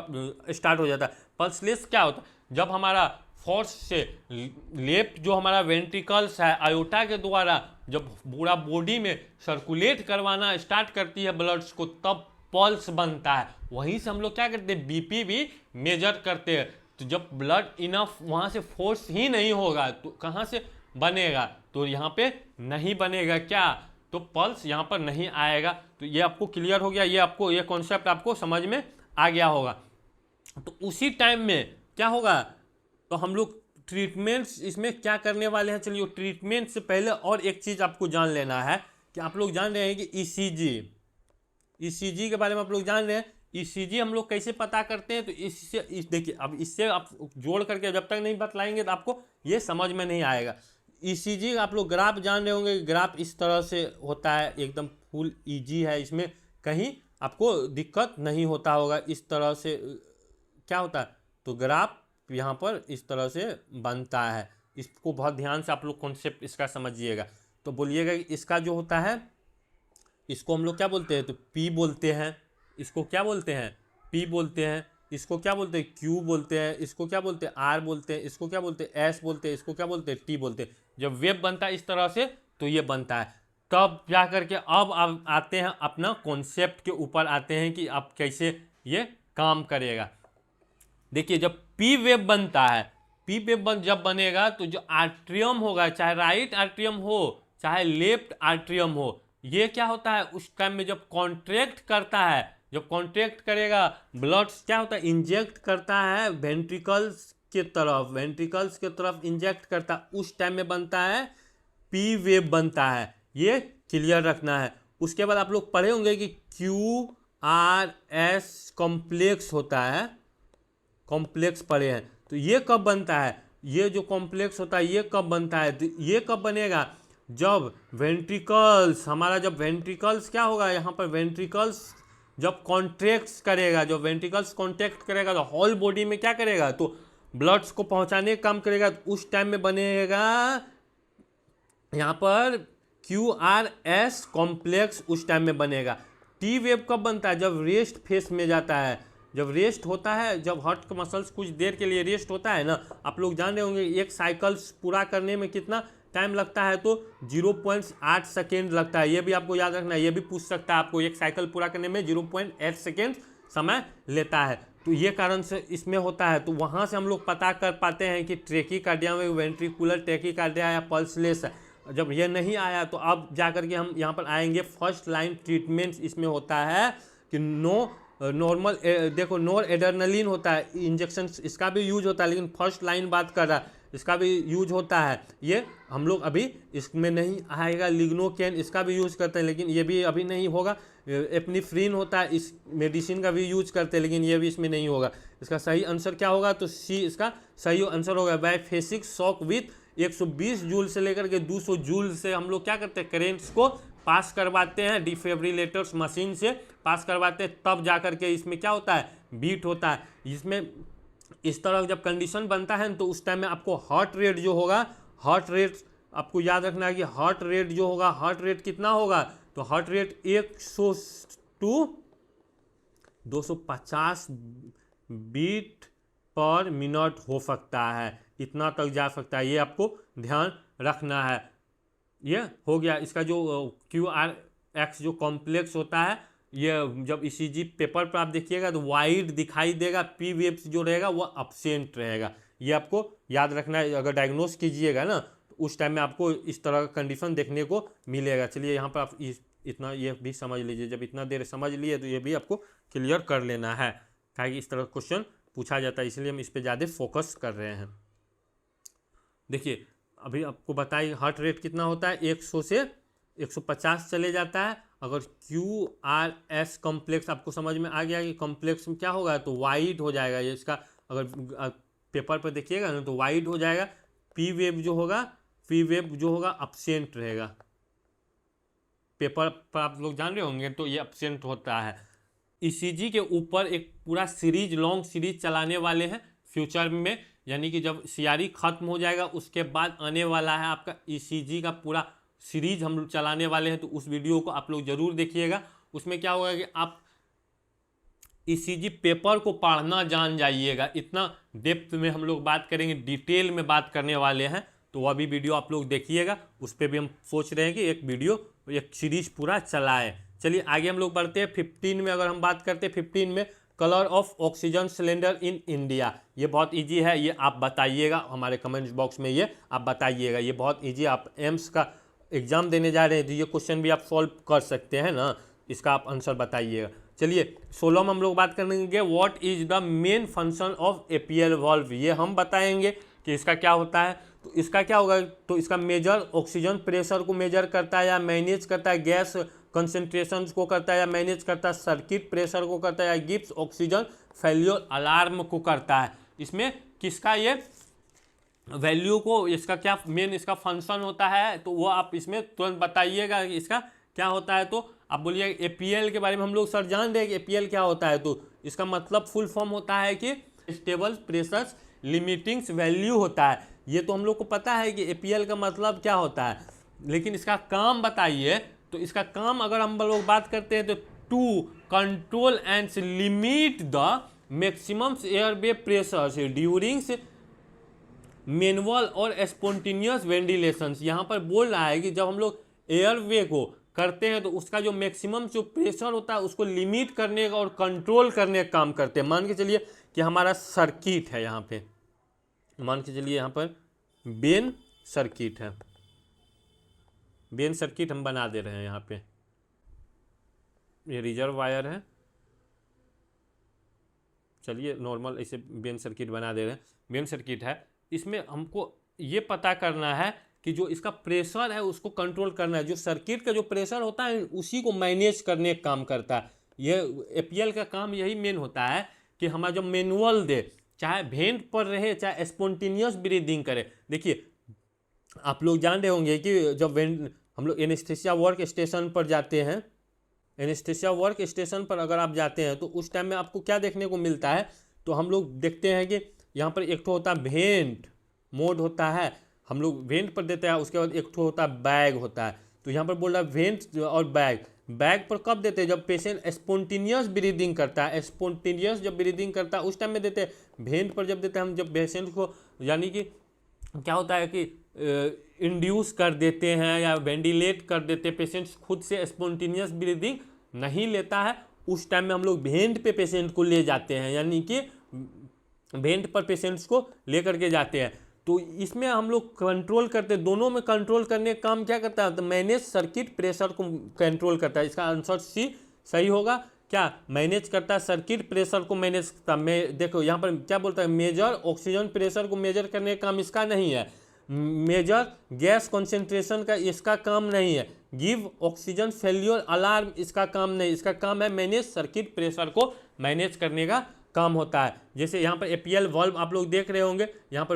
स्टार्ट हो जाता है। पल्स लेस क्या होता है, जब हमारा फोर्स से लेफ्ट जो हमारा वेंट्रिकल्स है आयोटा के द्वारा जब पूरा बॉडी में सर्कुलेट करवाना स्टार्ट करती है ब्लड्स को, तब पल्स बनता है। वहीं से हम लोग क्या करते हैं, बीपी भी मेजर करते हैं। तो जब ब्लड इनफ वहाँ से फोर्स ही नहीं होगा तो कहाँ से बनेगा, तो यहाँ पे नहीं बनेगा क्या, तो पल्स यहाँ पर नहीं आएगा। तो ये आपको क्लियर हो गया, ये आपको ये कॉन्सेप्ट आपको समझ में आ गया होगा। तो उसी टाइम में क्या होगा, तो हम लोग ट्रीटमेंट्स इसमें क्या करने वाले हैं, चलिए ट्रीटमेंट से पहले और एक चीज़ आपको जान लेना है कि आप लोग जान रहे हैं कि ईसीजी के बारे में आप लोग जान रहे हैं। ईसीजी हम लोग कैसे पता करते हैं, तो इससे देखिए अब इससे आप जोड़ करके जब तक नहीं बतलाएंगे तो आपको ये समझ में नहीं आएगा। ईसीजी आप लोग ग्राफ जान रहे होंगे, ग्राफ इस तरह से होता है, एकदम फुल ईजी है, इसमें कहीं आपको दिक्कत नहीं होता होगा। इस तरह से क्या होता है, तो ग्राफ यहाँ पर इस तरह से बनता है, इसको बहुत ध्यान से आप लोग कॉन्सेप्ट इसका समझिएगा। तो बोलिएगा कि इसका जो होता है इसको हम लोग क्या बोलते हैं, तो पी बोलते हैं, इसको क्या बोलते हैं, पी बोलते हैं, इसको क्या बोलते हैं, क्यू बोलते हैं, इसको क्या बोलते हैं, आर बोलते हैं, इसको क्या बोलते हैं, एस बोलते हैं, इसको क्या बोलते हैं, टी बोलते हैं। जब वेव बनता है इस तरह से तो ये बनता है। तब जा करके अब आप आते हैं अपना कॉन्सेप्ट के ऊपर आते हैं कि आप कैसे ये काम करेगा। देखिए जब पी वेव बनता है, पी वेव जब बनेगा तो जो आर्ट्रियम होगा, चाहे राइट आर्ट्रियम हो चाहे लेफ्ट आर्ट्रियम हो, ये क्या होता है उस टाइम में जब कॉन्ट्रैक्ट करता है, जब कॉन्ट्रैक्ट करेगा ब्लड क्या होता है, इंजेक्ट करता है वेंट्रिकल्स के तरफ इंजेक्ट करता है, उस टाइम में बनता है पी वेव बनता है। ये क्लियर रखना है। उसके बाद आप लोग पढ़े होंगे कि क्यू आर एस कॉम्प्लेक्स होता है, कॉम्प्लेक्स पढ़े हैं। तो ये कब बनता है, ये जो कॉम्प्लेक्स होता है ये कब बनता है, तो ये कब बनेगा, जब वेंट्रिकल्स हमारा, जब वेंट्रिकल्स क्या होगा यहाँ पर, वेंट्रिकल्स जब कॉन्ट्रैक्ट करेगा, जब वेंट्रिकल्स कॉन्ट्रैक्ट करेगा तो होल बॉडी में क्या करेगा, तो ब्लड्स को पहुँचाने का काम करेगा। तो उस टाइम में बनेगा यहाँ पर क्यू आर एस कॉम्प्लेक्स, उस टाइम में बनेगा। टी वेव कब बनता है, जब रेस्ट फेस में जाता है, जब रेस्ट होता है, जब हार्ट का मसल्स कुछ देर के लिए रेस्ट होता है ना, आप लोग जान रहे होंगे एक साइकिल्स पूरा करने में कितना टाइम लगता है, तो 0.8 सेकेंड लगता है। ये भी आपको याद रखना है, ये भी पूछ सकता है आपको, एक साइकिल पूरा करने में 0.8 सेकेंड समय लेता है। तो ये कारण से इसमें होता है। तो वहाँ से हम लोग पता कर पाते हैं कि ट्रेकीकार्डिया में वेंट्रिकुलर ट्रेकीकार्डिया या पल्सलेस है। जब ये नहीं आया तो अब जा करके हम यहाँ पर आएंगे, फर्स्ट लाइन ट्रीटमेंट इसमें होता है कि नॉर्मल देखो नोर एड्रेनलिन होता है इंजेक्शन, इसका भी यूज होता है, लेकिन फर्स्ट लाइन बात कर रहा है, इसका भी यूज होता है। ये हम लोग अभी इसमें नहीं आएगा। लिग्नोकेन इसका भी यूज करते हैं, लेकिन ये भी अभी नहीं होगा। एप्निफ्रीन होता है, इस मेडिसिन का भी यूज करते हैं, लेकिन ये भी इसमें नहीं होगा। इसका सही आंसर क्या होगा, तो सी इसका सही आंसर होगा। बायफेसिक शॉक विथ 120 जूल से लेकर के 200 जूल से हम लोग क्या करते हैं, करेंट्स को पास करवाते हैं, डिफिब्रिलेटर्स मशीन से पास करवाते हैं, तब जा करके इसमें क्या होता है, बीट होता है। इसमें इस तरह जब कंडीशन बनता है तो उस टाइम में आपको हार्ट रेट जो होगा, हार्ट रेट आपको याद रखना है कि हार्ट रेट जो होगा, हार्ट रेट कितना होगा, तो heart rate 100 to 250 beat per minute हो सकता है, इतना तक जा सकता है, ये आपको ध्यान रखना है। ये हो गया। इसका जो QRX जो कॉम्प्लेक्स होता है, ये जब ECG पेपर पर आप देखिएगा तो वाइड दिखाई देगा, P वेव्स जो रहेगा वो अपसेंट रहेगा, ये आपको याद रखना है। अगर डायग्नोस कीजिएगा ना तो उस टाइम में आपको इस तरह का कंडीशन देखने को मिलेगा। चलिए यहाँ पर आप इतना ये भी समझ लीजिए, जब इतना देर समझ लिए तो ये भी आपको क्लियर कर लेना है, ताकि इस तरह क्वेश्चन पूछा जाता है, इसलिए हम इस पर ज़्यादा फोकस कर रहे हैं। देखिए अभी आपको बताइए हार्ट रेट कितना होता है, 100 से 150 चले जाता है। अगर QRS कॉम्प्लेक्स आपको समझ में आ गया कि कॉम्प्लेक्स में क्या होगा, तो वाइड हो जाएगा ये, इसका अगर पेपर पर देखिएगा ना तो वाइड हो जाएगा। P वेव जो होगा अपसेंट रहेगा, पेपर पर आप लोग जान रहे होंगे, तो ये अपसेंट होता है। ECG के ऊपर एक पूरा सीरीज, लॉन्ग सीरीज चलाने वाले हैं फ्यूचर में, यानी कि जब CRE खत्म हो जाएगा उसके बाद आने वाला है आपका ECG का पूरा सीरीज हम लोग चलाने वाले हैं, तो उस वीडियो को आप लोग जरूर देखिएगा। उसमें क्या होगा कि आप ECG पेपर को पढ़ना जान जाइएगा, इतना डेप्थ में हम लोग बात करेंगे, डिटेल में बात करने वाले हैं, तो वह भी वीडियो आप लोग देखिएगा। उस पर भी हम सोच रहे हैं कि एक वीडियो, एक सीरीज पूरा चलाएं। चलिए आगे हम लोग बढ़ते हैं। 15 में अगर हम बात करते हैं, 15 में colour of oxygen cylinder in India, ये बहुत इजी है, ये आप बताइएगा हमारे कमेंट बॉक्स में, ये आप बताइएगा, ये बहुत इजी। आप एम्स का एग्जाम देने जा रहे हैं तो ये क्वेश्चन भी आप सॉल्व कर सकते हैं ना, इसका आप आंसर बताइएगा। चलिए 16 में हम लोग बात करेंगे, what is the main function of APL valve, ये हम बताएंगे कि इसका क्या होता है। तो इसका क्या होगा, तो इसका मेजर ऑक्सीजन प्रेशर को मेजर करता है या मैनेज करता है, गैस कंसेंट्रेशन को करता है या मैनेज करता है, सर्किट प्रेशर को करता है या गिव्स ऑक्सीजन फेल्योर अलार्म को करता है। इसमें किसका ये वैल्यू को, इसका क्या मेन इसका फंक्शन होता है, तो वो आप इसमें तुरंत बताइएगा कि इसका क्या होता है। तो आप बोलिए APL के बारे में हम लोग सर जान रहे हैं कि APL क्या होता है, तो इसका मतलब फुल फॉर्म होता है कि स्टेबल प्रेशर लिमिटिंग वैल्यू होता है। ये तो हम लोग को पता है कि APL का मतलब क्या होता है, लेकिन इसका काम बताइए। तो इसका काम अगर हम लोग बात करते हैं तो to control and limit the maximum airway pressure during manual और स्पॉन्टेनियस वेंटिलेशन। यहाँ पर बोल रहा है कि जब हम लोग एयरवे को करते हैं तो उसका जो मैक्सिमम जो प्रेशर होता है उसको लिमिट करने का और कंट्रोल करने का काम करते हैं। मान के चलिए कि हमारा सर्किट है, यहाँ पे मान के चलिए यहाँ पर बेन सर्किट है, बेन सर्किट हम बना दे रहे हैं। यहाँ पे ये रिजर्व वायर है, चलिए नॉर्मल ऐसे बेन सर्किट बना दे रहे हैं। बेन सर्किट है, इसमें हमको ये पता करना है कि जो इसका प्रेशर है उसको कंट्रोल करना है, जो सर्किट का जो प्रेशर होता है उसी को मैनेज करने का काम करता है। ये APL का काम यही मेन होता है कि हमारा जो मैनुअल दे, चाहे वेंट पर रहे चाहे स्पॉन्टेनियस ब्रीदिंग करे। देखिए आप लोग जान रहे होंगे कि जब हम लोग एनेस्थीसिया वर्क स्टेशन पर जाते हैं, एनेस्थीसिया वर्क स्टेशन पर अगर आप जाते हैं तो उस टाइम में आपको क्या देखने को मिलता है, तो हम लोग देखते हैं कि यहाँ पर एक ठो होता है वेंट मोड होता है, हम लोग वेंट पर देते हैं, उसके बाद एक ठो होता है बैग होता है। तो यहाँ पर बोल रहा है वेंट और बैग, बैग पर कब देते हैं, जब पेशेंट स्पॉन्टेनियस ब्रीदिंग करता है, स्पॉन्टेनियस जब ब्रीदिंग करता है उस टाइम में देते हैं। वेंट पर जब देते हैं हम, जब पेशेंट को यानी कि क्या होता है कि इंड्यूस कर देते हैं या वेंटिलेट कर देते हैं, पेशेंट खुद से स्पॉन्टेनियस ब्रीदिंग नहीं लेता है, उस टाइम में हम लोग वेंट पे पेशेंट को ले जाते हैं, यानी कि वेंट पर पेशेंट्स को लेकर के जाते हैं। तो इसमें हम लोग कंट्रोल करते हैं, दोनों में कंट्रोल करने का काम क्या करता है, तो मैनेज सर्किट प्रेशर को कंट्रोल करता है। इसका आंसर C सही होगा। क्या मैनेज करता है, सर्किट प्रेशर को मैनेज करता है। देखो यहाँ पर क्या बोलता है, मेजर ऑक्सीजन प्रेशर को मेजर करने का काम इसका नहीं है, मेजर गैस कॉन्सेंट्रेशन का इसका काम नहीं है, गिव ऑक्सीजन फेल्योर अलार्म इसका काम नहीं, इसका काम है मैनेज सर्किट प्रेशर को मैनेज करने का काम होता है। जैसे यहाँ पर APL वाल्व आप लोग देख रहे होंगे, यहाँ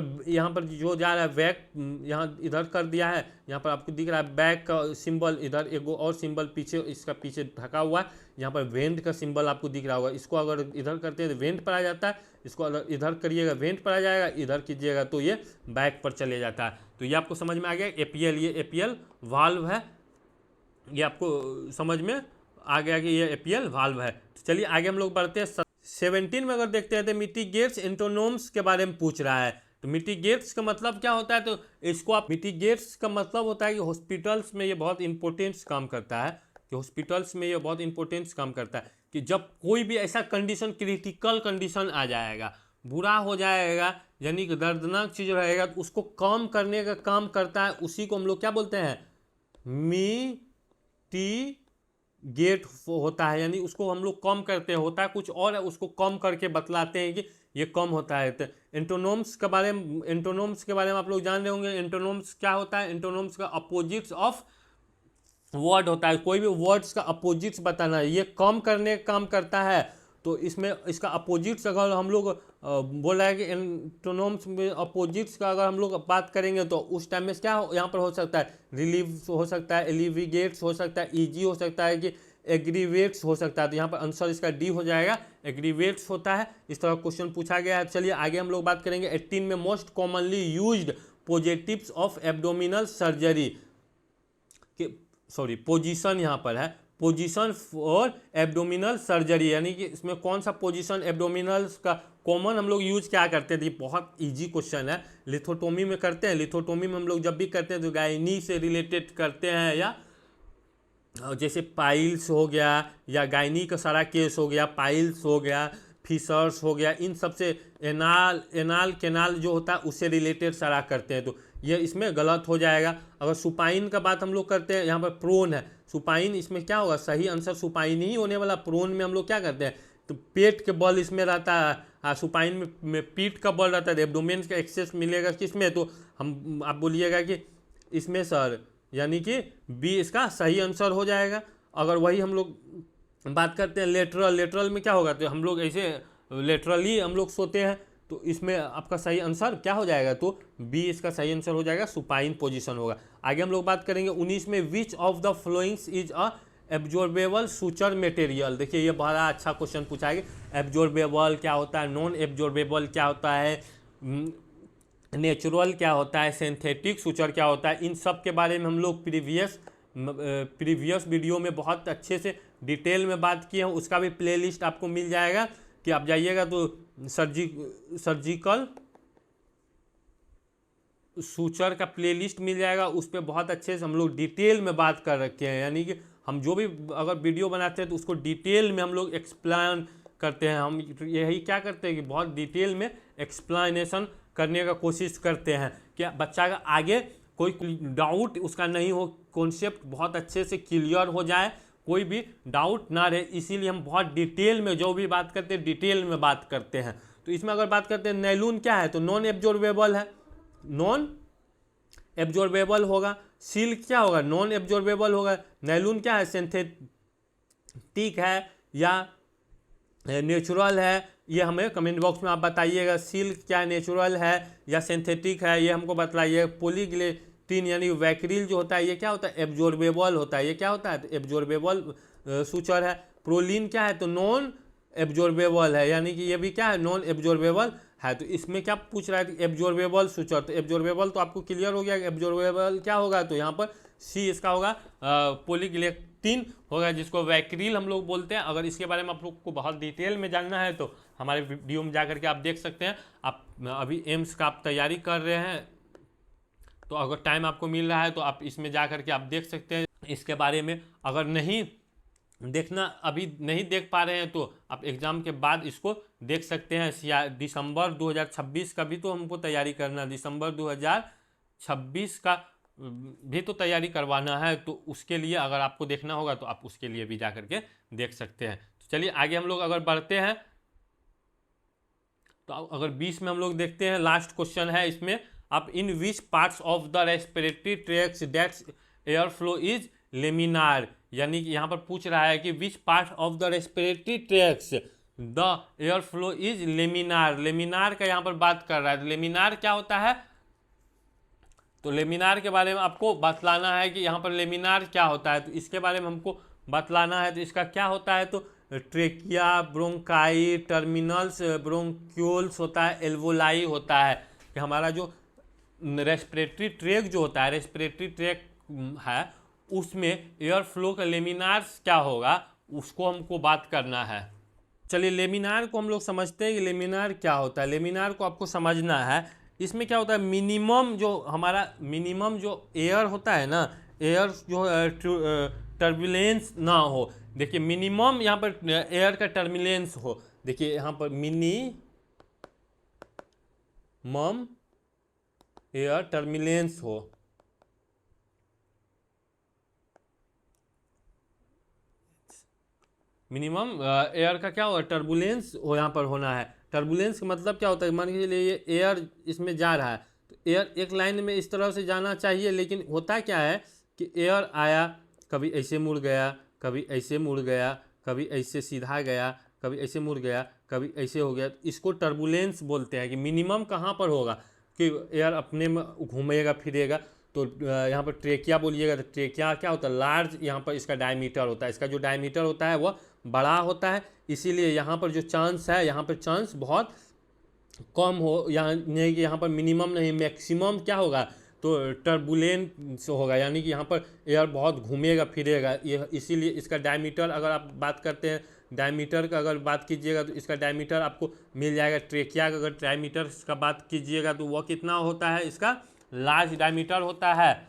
पर जो जा रहा है बैक, यहाँ इधर कर दिया है, यहाँ पर आपको दिख रहा है बैक का सिंबल, इधर एक और सिंबल पीछे, इसका पीछे ढका हुआ है, यहाँ पर वेंट का सिंबल आपको दिख रहा होगा। इसको अगर इधर करते हैं तो वेंट पर आ जाता है, इसको अगर इधर करिएगा वेंट पर आ जाएगा, इधर कीजिएगा तो ये बैक पर चले जाता है। तो ये आपको समझ में आ गया। एपीएल, ये एपीएल वाल्व है, ये आपको समझ में आ गया कि ये एपीएल वाल्व है। तो चलिए आगे हम लोग बढ़ते हैं। 17 में अगर देखते हैं तो मिटिगेट्स एंटोनोम्स के बारे में पूछ रहा है। तो मिटिगेट्स का मतलब क्या होता है, तो इसको आप, मिटिगेट्स का मतलब होता है कि हॉस्पिटल्स में ये बहुत इंपॉर्टेंस काम करता है, कि हॉस्पिटल्स में ये बहुत इंपॉर्टेंस काम करता है कि जब कोई भी ऐसा कंडीशन, क्रिटिकल कंडीशन आ जाएगा, बुरा हो जाएगा, यानी कि दर्दनाक चीज़ रहेगा, तो उसको कम करने का काम करता है। उसी को हम लोग क्या बोलते हैं, मिटिगेट होता है, यानी उसको हम लोग कम करते हैं। होता है कुछ और है, उसको कम करके बतलाते हैं कि ये कम होता है। तो एंटोनोम्स के बारे में आप लोग जान रहे होंगे। एंटोनोम्स क्या होता है, एंटोनोम्स का अपोजिट्स ऑफ वर्ड होता है, कोई भी वर्ड्स का अपोजिट्स बताना है। ये कम करने का काम करता है, तो इसमें इसका अपोजिट्स अगर हम लोग बोल रहा है कि एंटोनोम्स में अपोजिट्स का अगर हम लोग बात करेंगे तो उस टाइम में क्या यहाँ पर हो सकता है, रिलीव हो सकता है, एलिविगेट्स हो सकता है, ईजी हो सकता है, कि एग्रीवेट्स हो सकता है। तो यहाँ पर आंसर इसका डी हो जाएगा, एग्रीवेट्स होता है। इस तरह क्वेश्चन पूछा गया है। चलिए आगे हम लोग बात करेंगे 18 में most commonly used positives of abdominal surgery के, सॉरी पोजीशन यहाँ पर है, पोजीशन फॉर एब्डोमिनल सर्जरी, यानी कि इसमें कौन सा पोजीशन एब्डोमिनल्स का कॉमन हम लोग यूज क्या करते थे। बहुत इजी क्वेश्चन है, लिथोटोमी में करते हैं। लिथोटोमी में हम लोग जब भी करते हैं तो गायनी से रिलेटेड करते हैं, या जैसे पाइल्स हो गया, या गायनी का सारा केस हो गया, पाइल्स हो गया, फिशर्स हो गया, इन सब से एनाल केनाल जो होता है उससे रिलेटेड सारा करते हैं। तो ये इसमें गलत हो जाएगा। अगर सुपाइन का बात हम लोग करते हैं, यहाँ पर प्रोन है, सुपाइन, इसमें क्या होगा, सही आंसर सुपाइन ही होने वाला। प्रोन में हम लोग क्या करते हैं, तो पेट के बल इसमें रहता है, सुपाइन में पीठ का बल रहता है। एब्डोमेन का एक्सेस मिलेगा किसमें, तो हम आप बोलिएगा कि इसमें सर, यानी कि बी इसका सही आंसर हो जाएगा। अगर वही हम लोग बात करते हैं लेटरल, लेटरल में क्या होगा, तो हम लोग ऐसे लेटरली हम लोग सोते हैं, तो इसमें आपका सही आंसर क्या हो जाएगा, तो बी इसका सही आंसर हो जाएगा, सुपाइन पोजीशन होगा। आगे हम लोग बात करेंगे 19 में, which of the followings is a absorbable suture material. देखिए ये बड़ा अच्छा क्वेश्चन पूछा है। एब्जॉर्बेबल क्या होता है, नॉन एब्जॉर्बेबल क्या होता है, नेचुरल क्या होता है, सिंथेटिक सुचर क्या होता है, इन सब के बारे में हम लोग प्रीवियस वीडियो में बहुत अच्छे से डिटेल में बात किए हैं। उसका भी प्लेलिस्ट आपको मिल जाएगा, कि आप जाइएगा तो सर्जिकल सूचर का प्लेलिस्ट मिल जाएगा, उस पर बहुत अच्छे से हम लोग डिटेल में बात कर रखे हैं। यानी कि हम जो भी अगर वीडियो बनाते हैं तो उसको डिटेल में हम लोग एक्सप्लेन करते हैं। हम यही क्या करते हैं कि बहुत डिटेल में एक्सप्लेनेशन करने का कोशिश करते हैं, कि बच्चा का आगे कोई डाउट उसका नहीं हो, कॉन्सेप्ट बहुत अच्छे से क्लियर हो जाए, कोई भी डाउट ना रहे। इसीलिए हम बहुत डिटेल में जो भी बात करते हैं डिटेल में बात करते हैं। तो इसमें अगर बात करते हैं नैलून क्या है, तो नॉन एब्जॉर्बेबल है, नॉन एब्जॉर्बेबल होगा। सिल्क क्या होगा, नॉन एब्जॉर्बेबल होगा। नैलून क्या है, सिंथेटिक है या नेचुरल है, ये हमें कमेंट बॉक्स में आप बताइएगा। सिल्क क्या नेचुरल है या सिंथेटिक है, ये हमको बताइए। पॉलीग्लिसरीन यानी वैक्रील जो होता है, ये क्या होता है, एब्जॉर्बेबल होता है। ये क्या होता है, तो एब्जॉर्बेबल सूचर है। प्रोलीन क्या है, तो नॉन एब्जॉर्बेबल है, यानी कि ये भी क्या है, नॉन एब्जॉर्बेबल है। तो इसमें क्या पूछ रहा है, एब्जॉर्बेबल सूचर। तो एब्जॉर्बेबल तो आपको क्लियर हो गया, एब्जॉर्बेबल क्या होगा, तो यहाँ पर सी इसका होगा, पॉलीग्लिसरीन होगा, जिसको वैक्रील हम लोग बोलते हैं। अगर इसके बारे में आप लोग को बहुत डिटेल में जानना है तो हमारे वीडियो में जा करके आप देख सकते हैं। आप अभी एम्स का आप तैयारी कर रहे हैं, तो अगर टाइम आपको मिल रहा है तो आप इसमें जा करके आप देख सकते हैं इसके बारे में। अगर नहीं देखना, अभी नहीं देख पा रहे हैं, तो आप एग्ज़ाम के बाद इसको देख सकते हैं। दिसंबर 2026 का भी तो हमको तैयारी करना, दिसंबर 2026 का भी तो तैयारी करवाना है। तो उसके लिए अगर आपको देखना होगा तो आप उसके लिए भी जा करके देख सकते हैं। तो चलिए आगे हम लोग अगर बढ़ते हैं, तो अगर 20 में हम लोग देखते हैं, लास्ट क्वेश्चन है इसमें, आप in which parts of the respiratory tracts that's air flow is laminar, यानी कि यहाँ पर पूछ रहा है कि which part of the respiratory tracts the air flow is laminar. Laminar का यहाँ पर बात कर रहा है। तो लेमिनार क्या होता है, तो लेमिनार के बारे में आपको बतलाना है कि यहाँ पर लेमिनार क्या होता है, तो इसके बारे में हमको बतलाना है। तो इसका क्या होता है, तो ट्रेकिया, ब्रोंकाई, टर्मिनल्स, ब्रोंक्यूल्स होता है, एल्वोलाई होता है कि हमारा जो रेस्पिरेटरी ट्रैक जो होता है, रेस्पिरेटरी ट्रैक है, उसमें एयर फ्लो का लेमिनार्स क्या होगा उसको हमको बात करना है। चलिए लेमिनार को हम लोग समझते हैं कि लेमिनार क्या होता है। लेमिनार को आपको समझना है। इसमें क्या होता है, मिनिमम जो हमारा मिनिमम जो एयर होता है ना, एयर जो टर्बुलेंस ना हो। देखिए मिनिमम यहाँ पर एयर का टर्बुलेंस हो। देखिए यहाँ पर मिनिमम एयर टर्बुलेंस हो। मिनिमम एयर का क्या होगा, टर्बुलेंस हो यहाँ पर होना है। टर्बुलेंस का मतलब क्या होता है, मान के चलिए ये एयर इसमें जा रहा है तो एयर एक लाइन में इस तरह से जाना चाहिए, लेकिन होता क्या है कि एयर आया, कभी ऐसे मुड़ गया, कभी ऐसे मुड़ गया, कभी ऐसे सीधा गया, कभी ऐसे मुड़ गया, कभी ऐसे हो गया। इसको टर्बुलेंस बोलते हैं कि मिनिमम कहाँ पर होगा कि एयर अपने में घूमेगा फिरेगा। तो यहाँ पर ट्रेकिया बोलिएगा तो ट्रेकिया क्या होता है, लार्ज यहाँ पर इसका डायमीटर होता है। इसका जो डायमीटर होता है वह बड़ा होता है, इसीलिए यहाँ पर जो चांस है, यहाँ पर चांस बहुत कम हो, यहाँ नहीं कि यहाँ पर मिनिमम नहीं मैक्सिमम क्या होगा तो टर्बुलेंस होगा, यानी कि यहाँ पर एयर बहुत घूमेगा फिरेगा। ये इसीलिए इसका डायमीटर अगर आप बात करते हैं, डायमीटर का अगर बात कीजिएगा तो इसका डायमीटर आपको मिल जाएगा। ट्रेकिया का अगर डायमीटर का बात कीजिएगा तो वह कितना होता है, इसका लार्ज डायमीटर होता है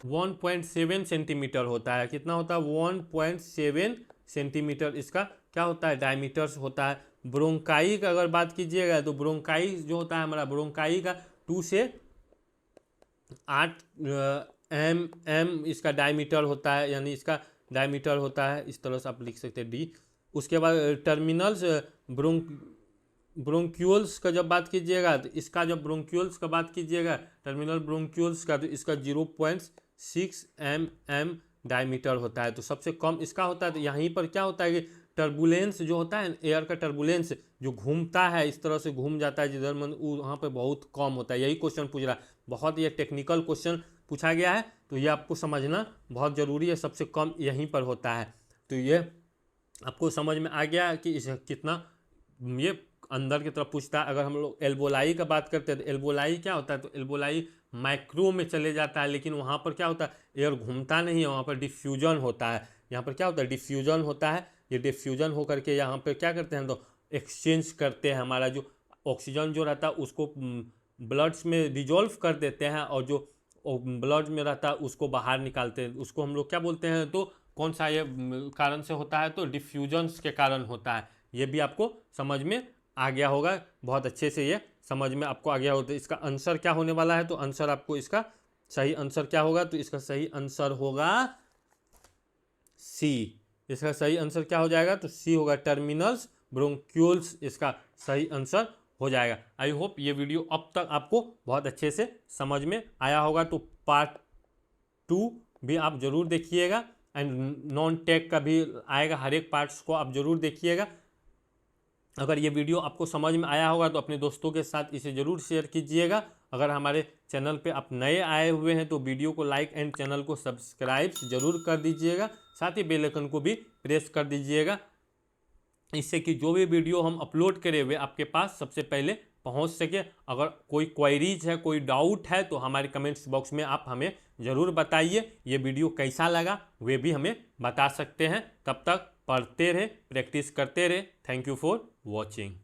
1.7 सेंटीमीटर होता है। कितना होता है, 1.7 सेंटीमीटर इसका क्या होता है, डायमीटर्स होता है। ब्रोंकाई का अगर बात कीजिएगा तो ब्रोंकाई जो होता है हमारा, ब्रोंकाई का 2 से 8 mm इसका डायमीटर होता है, यानी इसका डायमीटर होता है। इस तरह से आप लिख सकते हैं डी। उसके बाद टर्मिनल्स ब्रोंक्यूल्स का जब बात कीजिएगा तो इसका जब ब्रोंक्यूल्स का बात कीजिएगा, टर्मिनल ब्रोंक्यूल्स का, तो इसका 0.6 mm डायमीटर होता है। तो सबसे कम इसका होता है। तो यहीं पर क्या होता है कि टर्बुलेंस जो होता है, एयर का टर्बुलेंस जो घूमता है, इस तरह से घूम जाता है जिधर मन वहाँ पे बहुत कम होता है। यही क्वेश्चन पूछ रहा है, बहुत ये टेक्निकल क्वेश्चन पूछा गया है, तो ये आपको समझना बहुत ज़रूरी है। सबसे कम यहीं पर होता है। तो ये आपको समझ में आ गया कि इस कितना ये अंदर की तरफ पूछता है। अगर हम लोग एल्बोलाई का बात करते हैं तो एल्बोलाई क्या होता है, तो एल्बोलाई माइक्रो में चले जाता है, लेकिन वहाँ पर क्या होता है, एयर घूमता नहीं है, वहाँ पर डिफ्यूजन होता है। यहाँ पर क्या होता है, डिफ्यूजन होता है। ये डिफ्यूजन होकर के यहाँ पर क्या करते हैं, तो एक्सचेंज करते हैं। हमारा जो ऑक्सीजन जो रहता है उसको ब्लड्स में डिजोल्व कर देते हैं, और जो ब्लड में रहता है उसको बाहर निकालते हैं। उसको हम लोग क्या बोलते हैं, तो कौन सा ये कारण से होता है, तो डिफ्यूजन्स के कारण होता है। ये भी आपको समझ में आ गया होगा, बहुत अच्छे से ये समझ में आपको आ गया होगा। इसका आंसर क्या होने वाला है, तो आंसर आपको इसका सही आंसर क्या होगा, तो इसका सही आंसर होगा सी। इसका सही आंसर क्या हो जाएगा, तो सी होगा, टर्मिनल्स ब्रोंक्यूल्स इसका सही आंसर हो जाएगा। आई होप ये वीडियो अब तक आपको बहुत अच्छे से समझ में आया होगा। तो पार्ट 2 भी आप जरूर देखिएगा, एंड नॉन टेक का भी आएगा, हर एक पार्ट्स को आप जरूर देखिएगा। अगर ये वीडियो आपको समझ में आया होगा तो अपने दोस्तों के साथ इसे ज़रूर शेयर कीजिएगा। अगर हमारे चैनल पे आप नए आए हुए हैं तो वीडियो को लाइक एंड चैनल को सब्सक्राइब ज़रूर कर दीजिएगा, साथ ही बेल आइकन को भी प्रेस कर दीजिएगा, इससे कि जो भी वीडियो हम अपलोड करें वे आपके पास सबसे पहले पहुंच सके। अगर कोई क्वेरीज है, कोई डाउट है, तो हमारे कमेंट्स बॉक्स में आप हमें ज़रूर बताइए। ये वीडियो कैसा लगा वे भी हमें बता सकते हैं। तब तक पढ़ते रहे, प्रैक्टिस करते रहे। Thank you for watching.